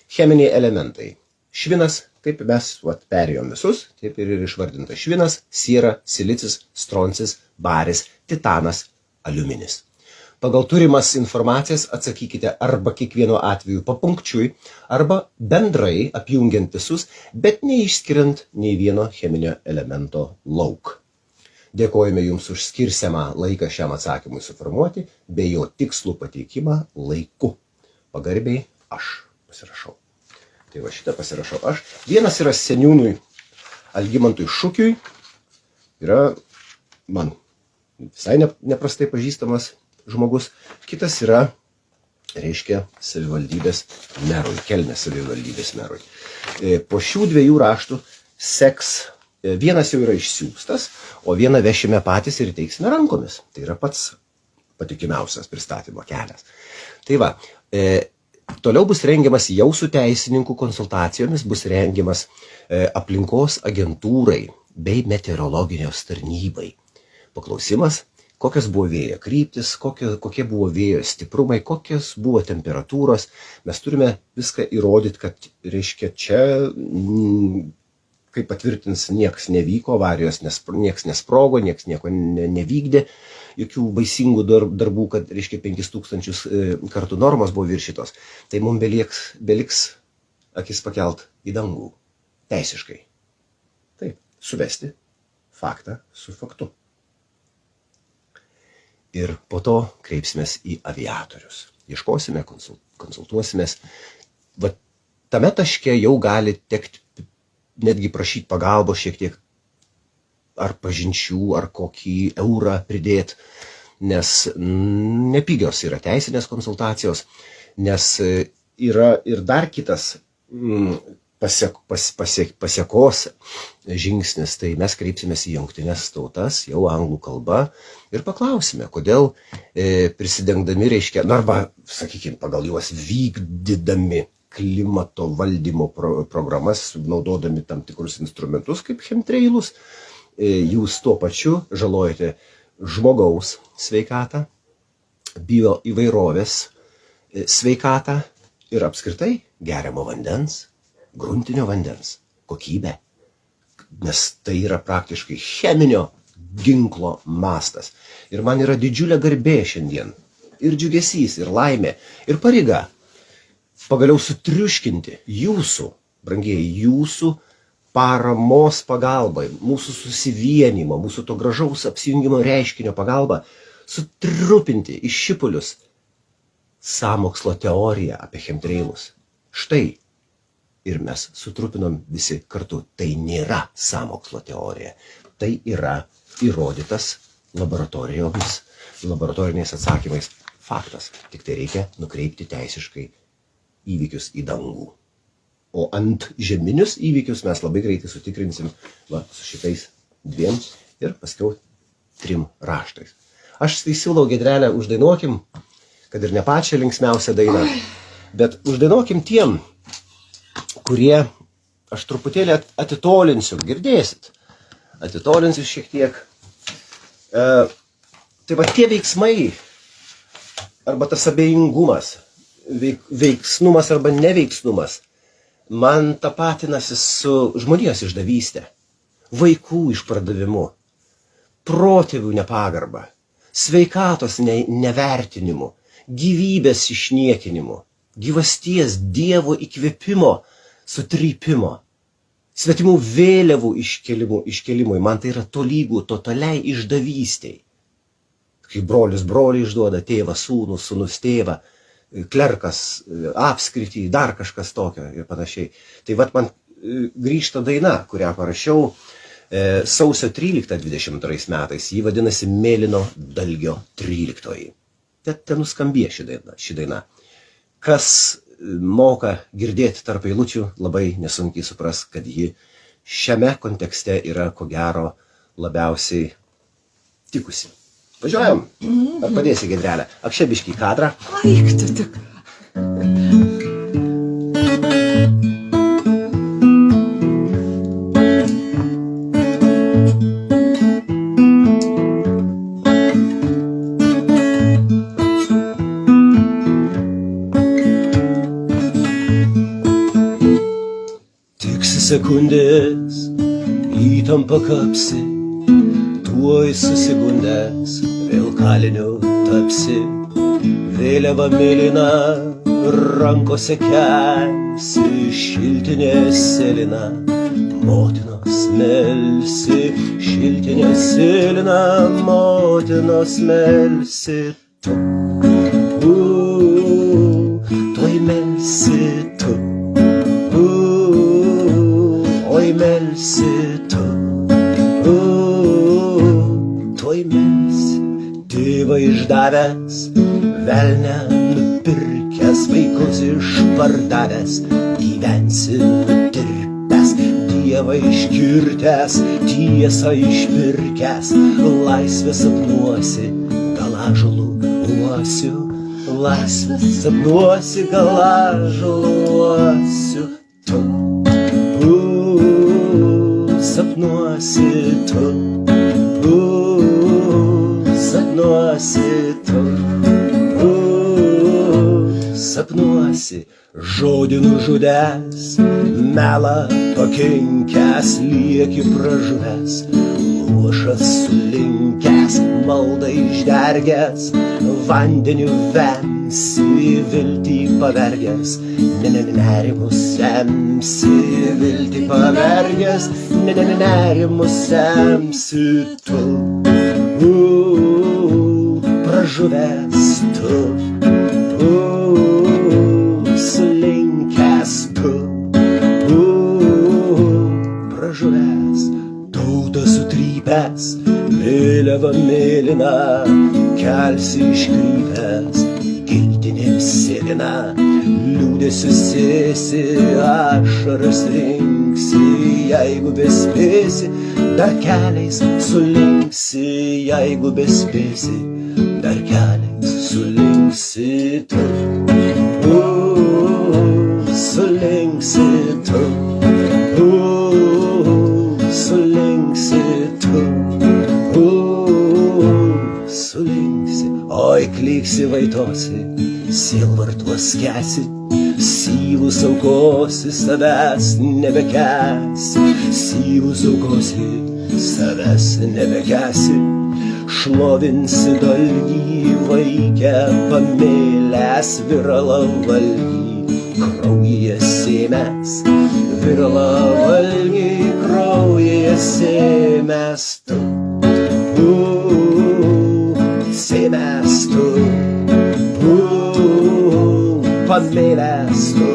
Cheminiai elementai. Švinas, kaip mes perėjom visus, taip ir išvardinta švinas, siera, silicis, stroncis, baris, titanas, aliuminis. Pagal turimas informacijas atsakykite arba kiekvieno atveju papunkčiui, arba bendrai apjungiant visus, bet neišskiriant nei vieno cheminio elemento lauk. Dėkojame Jums už skirsiamą laiką šiam atsakymui suformuoti, bei jo tikslų pateikimą laiku. Pagarbiai aš pasirašau. Tai va šitą pasirašau aš. Vienas yra seniūnui Algimantui Šukiui, yra man visai neprastai pažįstamas žmogus. Kitas yra, reiškia, savivaldybės merui, Kelmės savivaldybės merui. Po šių dviejų raštų seks, vienas jau yra išsiųstas, o vieną vešime patys ir teiksime rankomis. Tai yra pats patikimiausias pristatymo kelias. Tai va, toliau bus rengiamas jau su teisininkų konsultacijomis, bus rengiamas aplinkos agentūrai bei meteorologijos tarnybai. Paklausimas, kokios buvo vėjo kryptis, kokie buvo vėjo stiprumai, kokios buvo temperatūros. Mes turime viską įrodyti, kad, reiškia, čia, kaip patvirtins, nieks nevyko, avarijos nieks nesprogo, nieks nieko nevykdė. Jokių baisingų darbų, kad, reiškia, 5000 kartų normos buvo viršytos. Tai mums beliks akis pakelt į dangų. Teisiškai. Taip, suvesti faktą su faktu. Ir po to kreipsimės į aviatorius. Ieškosime, konsultuosimės. Va, tame taške jau gali tekti netgi prašyti pagalbos šiek tiek ar pažinčių, ar kokį eurą pridėti, nes nepigios yra teisinės konsultacijos, nes yra ir dar kitas pasiekos žingsnis, tai mes kreipsimės į Jungtines tautas, jau anglų kalba, ir paklausime, kodėl prisidengdami, reiškia, arba, sakykime, pagal juos vykdydami klimato valdymo programas, naudodami tam tikrus instrumentus kaip chemtrailus, jūs tuo pačiu žalojate žmogaus sveikatą, bioįvairovės sveikatą ir apskritai geriamo vandens, gruntinio vandens kokybę. Nes tai yra praktiškai cheminio ginklo mastas. Ir man yra didžiulė garbė šiandien, ir džiugesys, ir laimė, ir pareiga pagaliau sutriuškinti jūsų, brangieji, jūsų paramos pagalba, mūsų susivienimo, mūsų to gražaus apsijungimo reiškinio pagalba, sutrupinti iš šipulius sąmokslo teoriją apie chemtrailus. Štai, ir mes sutrupinom visi kartu. Tai nėra sąmokslo teorija. Tai yra įrodytas laboratoriniais atsakymais faktas. Tik tai reikia nukreipti teisiškai įvykius į dangų. O ant žeminius įvykius mes labai greitai sutikrinsim su šitais 2 ir paskiau 3 raštais. Aš tai siūlau, Giedrelę, uždainuokim, kad ir ne pačią linksmiausią dainą, bet uždainuokim tiem, kurie, aš truputėlį atitolinsiu, girdėsit, atitolinsiu šiek tiek. Tai va tie veiksmai, arba tas abejingumas, veiksnumas arba neveiksnumas, man tapatinasi su žmonijos išdavystė, vaikų išpardavimu, protėvių nepagarba, sveikatos nevertinimu, gyvybės išniekinimu, gyvasties Dievo įkvėpimo, sutrypimo, svetimų vėliavų iškelimui. Man tai yra tolygų totaliai išdavystiai. Kai brolis brolį išduoda, tėvas sūnų, sūnus tėvą, klerkas apskritį, dar kažkas tokio ir panašiai. Tai vat man grįžta daina, kurią parašiau sausio 13-22 metais. Ji vadinasi Mėlyno dalgio 13. Ten nuskambė ši daina. Kas moka girdėti tarp eilučių, labai nesunkiai supras, kad ji šiame kontekste yra ko gero labiausiai tikusi. Važiuojam? Ar padėsi, Giedrelė? Akšė biškį į kadrą.
Aik, tu tik.
Tiksi sekundės, įtampa kapsi, tuoj susigundęs, vėl kaliniu tapsi. Vėliava mėlyna, rankose kelsi, šiltinė sėlina, motinos melsi. Šiltinė sėlina, motinos melsi. Tu, tuoj melsi tu. Oi melsi tu, tuoj melsi. Tėvą išdavęs, velnę nupirkęs, vaikus išpardavęs, gyvensi nutirpęs. Dievą iškirtęs, tiesą išpirkęs, laisvę sapnuosi, galažulų uosiu. Laisvę sapnuosi, galažulų uosiu. Tu, sapnuosi tu, sapnuosi tu, sapnuosi. Žodį nužudęs, melą pakinkęs, lieki pražuvęs, luošas sulinkęs, maldą išdergęs, vandeniu vemsi, viltį pavergęs, nerimus semsi, viltį pavergęs, nerimus semsi tu, pražuvęs tu, sulinkęs tu, pražuvęs, tautą sutrypęs, vėliava mėlyna, kelsi iškrypęs, giltinė sėlina, liūdėsiu sėsi, ašaras rinksi, jeigu bespėsi, dar keliais sulinksi, jeigu bespėsi, dar keliais sulinksi tu, sulinksi tu, sulinksi tu, sulinksi. Oi, kliksi vaitosi, sielvartuos skęsi, syvus aukosi, savęs nebekęsi, syvus aukosi, savęs nebekęsi, šlovinsi dalgį, vaikę pamėlęs, viralą valgį, kraujyje sėmęs, viralą valgį, kraujyje sėmęs tu, sėmęs tu, pamėlęs tu,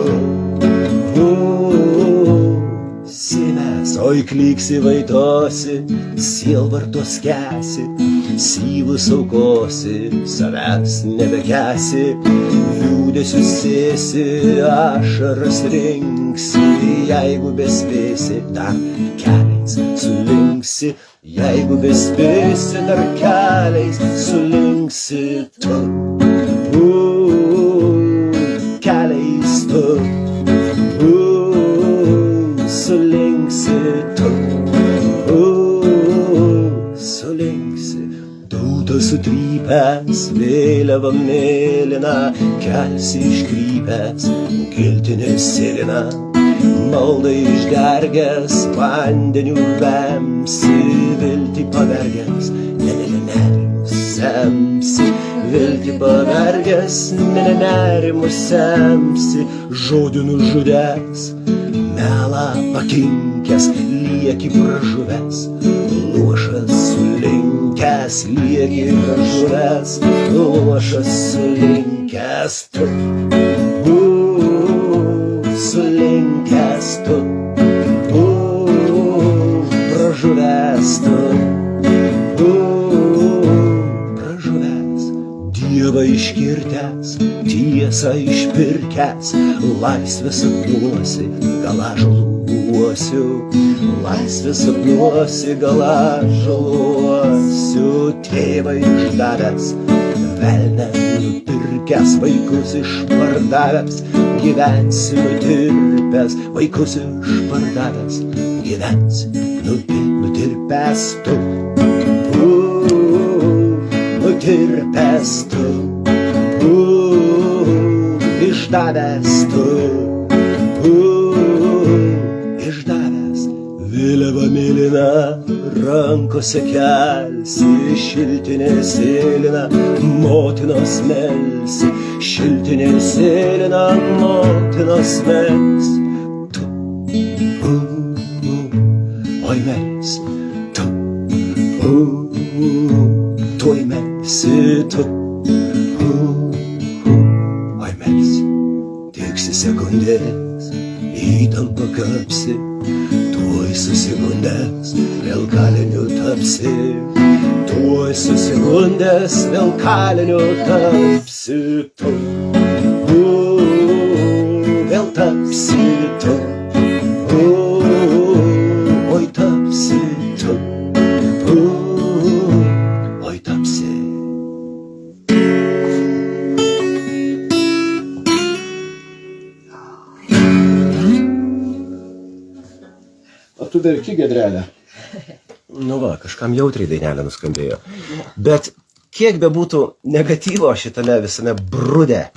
sėmęs. Oi, kliksi vaitosi, sielvartuos skęsi, syvus aukosi, savęs nebekęsi, liūdėsiu sėsi, ašaras rinksi, jeigu bespėsi, dar keliais sulinksi, jeigu bespėsi, dar keliais sulinksi tu, keliais tu, sulinksi tu, sulinksi. Tautas sutrypęs, vėliava mėlyna, kelsi iškrypęs, giltinė sėlina, maldą išdergęs, vandeniu vemsi, viltį pavergęs, nerimus semsi, viltį pavergęs, nerimus semsi, žodį nužudęs, melą pakinkęs, lieki pražuvęs, luošas sulinkęs, lieki pražuvęs, luošas sulinkęs tu, sulinkęs tu, pražuvęs tu, pražuvęs. Dievą iškirtęs, tiesą išpirkęs, laisvę sapnuosi, galažulų važiuosiu, laisvę sapnuosi, gal aš žaluosiu. Tėvą išdavęs, velnę nupirkęs, vaikus išpardavęs, gyvensi nutirpęs, vaikus išpardavęs, gyvensi nutirpęs tu. Nutirpęs tu, išdavęs tu, išdavęs. Vėliava mėlyna, rankose kelsi, šiltinė sėlina, motinos melsi, šiltinė sėlina, motinos melsi. Tu, oi melsi, tu, tuoj melsi tu, oi melsi, tiksi sekundės, įtampa kapsi, tuoj susigundęs, vėl kaliniu tapsi, tuoj susigundęs, vėl kaliniu tapsi tu, vėl tapsi tu, oi tapsi tu, oi tapsi. O tu verki, Gedrelė? Nu va, kažkam jautriai dainelė nuskambėjo. Bet kiek bebūtų negatyvo šitame visame brude,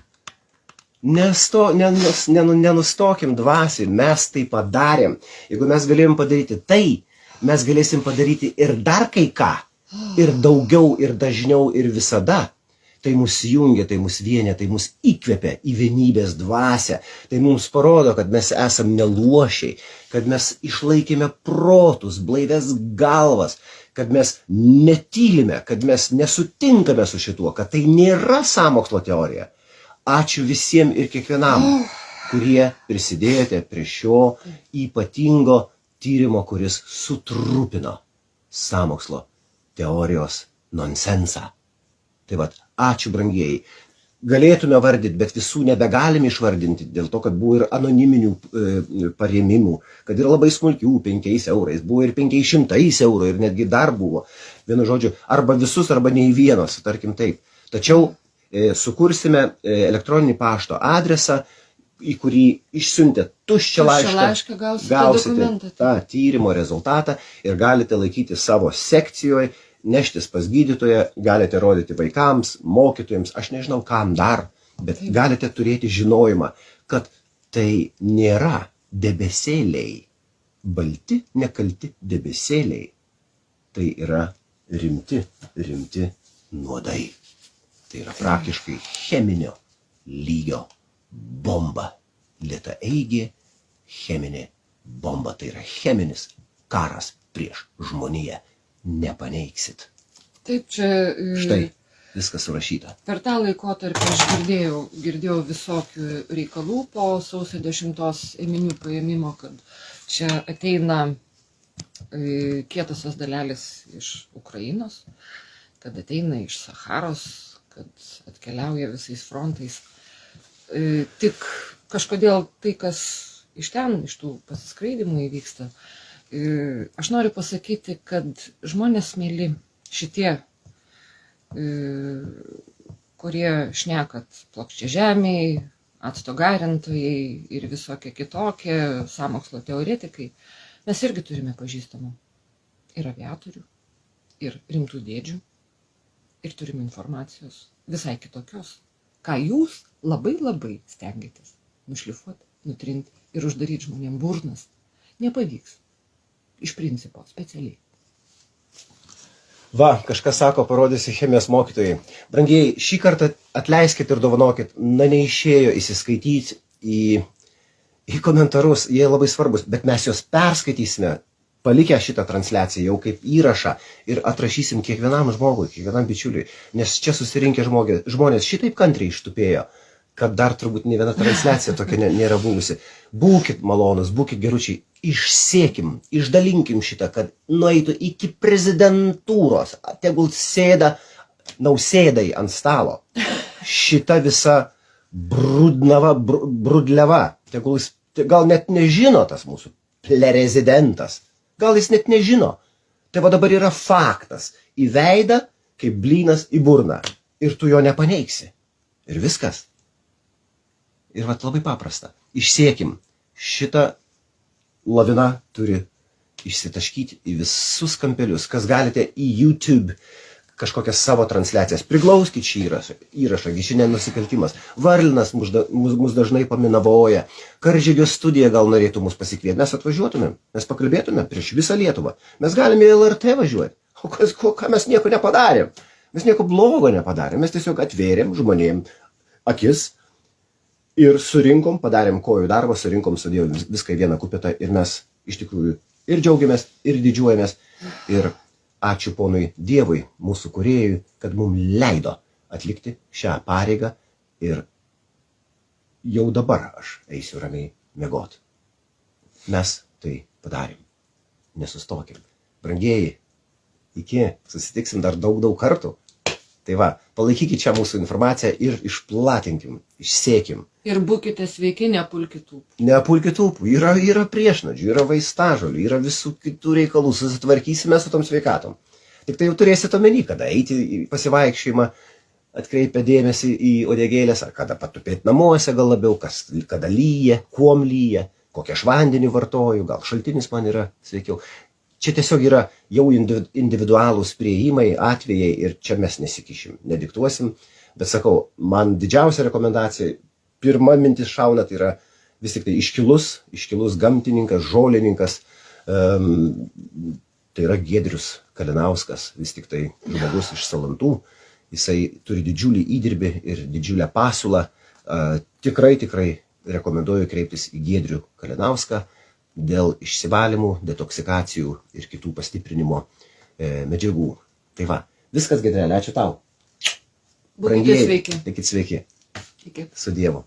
nenustokim dvasiai, mes tai padarėm. Jeigu mes galėjom padaryti tai, mes galėsim padaryti ir dar kai ką, ir daugiau, ir dažniau, ir visada. Tai mus jungia, tai mus vienė, tai mus įkvepia į vienybės dvasią. Tai mums parodo, kad mes esam neluošiai, kad mes išlaikėme protus, blaivės galvas, kad mes netylime, kad mes nesutinkame su šituo, kad tai nėra sąmokslo teorija. Ačiū visiems ir kiekvienam, kurie prisidėjote prie šio ypatingo tyrimo, kuris sutrupino sąmokslo teorijos nonsensą. Tai vat, ačiū brangieji. Galėtume vardyti, bet visų nebegalime išvardinti, dėl to, kad buvo ir anoniminių parėmimų, kad ir labai smulkių 5 eurais, buvo ir 500 eurų ir netgi dar buvo. Vienu žodžiu, arba visus, arba nei vienos, tarkim taip. Tačiau sukursime elektroninį pašto adresą, į kurį išsiuntę tuščią laišką, gausite tą tyrimo rezultatą ir galite laikyti savo sekcijoje, neštis pas gydytoją, galite rodyti vaikams, mokytojams, aš nežinau kam dar, bet galite turėti žinojimą, kad tai nėra debesėliai, balti, nekalti debesėliai. Tai yra rimti nuodai. Tai yra praktiškai cheminio lygio bomba. Lėtaeigė cheminė bomba. Tai yra cheminis karas prieš žmoniją. Nepaneiksit.
Taip, čia...
Štai, viskas surašyta.
Per tą laikotarpį aš girdėjau visokių reikalų po sausio 10 ėminių paėmimo, kad čia ateina kietosios dalelės iš Ukrainos, kad ateina iš Sacharos, kad atkeliauja visais frontais. Tik kažkodėl tai, kas iš ten, iš tų pasiskraidimų įvyksta, aš noriu pasakyti, kad žmonės mėly šitie, kurie šnekat plokščiažemiai, acto garintojai ir visokie kitokie sąmokslo teoretikai, mes irgi turime pažįstamų ir aviatorių, ir rimtų dėdžių, ir turime informacijos visai kitokios, ką jūs labai stengiatės nušlifuoti, nutrinti ir uždaryti žmonėm burnas. Nepavyks. Iš principo, specialiai.
Va, kažkas sako, parodysi chemijos mokytojai. Brangieji, šį kartą atleiskit ir dovanokit, neišėjo įsiskaityti į komentarus, jie labai svarbus, bet mes juos perskaitysime, palikę šitą transliaciją jau kaip įrašą ir atrašysim kiekvienam žmogui, kiekvienam bičiuliui, nes čia susirinkę žmonės šitaip kantriai ištupėjo, kad dar turbūt ne viena transliacija tokia nėra buvusi. Būkit malonus, būkit geručiai, išsėkim, išdalinkim šitą, kad nueitų iki prezidentūros, tegul sėda Nausėdai ant stalo. Šita visa brudliava, tegul jis gal net nežino tas mūsų prezidentas. Gal jis net nežino. Tai va dabar yra faktas. Į veidą, kaip blynas į burną. Ir tu jo nepaneigsi. Ir viskas. Ir vat labai paprasta. Išsiekim. Šitą laviną turi išsitaškyti į visus kampelius. Kas galite į YouTube kažkokias savo transliacijas. Priglauskit šį įrašą, gi šiandien nusikaltimas. Varlinas mus dažnai paminavoja. Karžygio studija gal norėtų mus pasikvieti. Mes atvažiuotumėm, mes pakalbėtumėm prieš visą Lietuvą. Mes galime į LRT važiuoti. O ką mes nieko nepadarėm? Mes nieko blogo nepadarėm. Mes tiesiog atvėrėm žmonėm akis ir surinkom, padarėm kojų darbą, surinkom, sudėjom viską į vieną kupetą ir mes iš tikrųjų ir džiaugiamės, ir didžiuojamės. Ir ačiū ponui Dievui, mūsų kūrėjui, kad mums leido atlikti šią pareigą ir jau dabar aš eisiu ramiai miegot. Mes tai padarėm. Nesustokim. Brangieji, iki susitiksim dar daug kartų. Tai va, palaikykit čia mūsų informaciją ir išplatinkim, išsiekim.
Ir būkite sveiki, nepulkit ūpų.
Nepulkit ūpų. Yra priešnuodžių, yra vaistažolių, yra visų kitų reikalų. Susitvarkysime su tom sveikatom. Tik tai jau turėsite omeny, kada eiti į pasivaikščiojimą, atkreipia dėmesį į uodegėlės, ar kada patupėti namuose gal labiau, kada lyja, kuom lyja, kokią aš vandenį vartoju, gal šaltinis man yra sveikiau. Čia tiesiog yra jau individualūs prieimai, atvejai ir čia mes nesikišim, nediktuosim. Bet sakau, man didžiausia rekomendacija, pirma mintis šauna, tai yra vis tik tai iškilus gamtininkas, žolininkas, tai yra Giedrius Kalinauskas, vis tik tai žmogus iš Salantų. Jisai turi didžiulį įdirbį ir didžiulę pasiūlą. Tikrai rekomenduoju kreiptis į Giedrių Kalinauską dėl išsivalymų, detoksikacijų ir kitų pastiprinimo medžiagų. Tai va, viskas, Giedrelė, ačiū tau.
Būkite sveiki.
Likit sveiki.
Iki.
Su Dievu.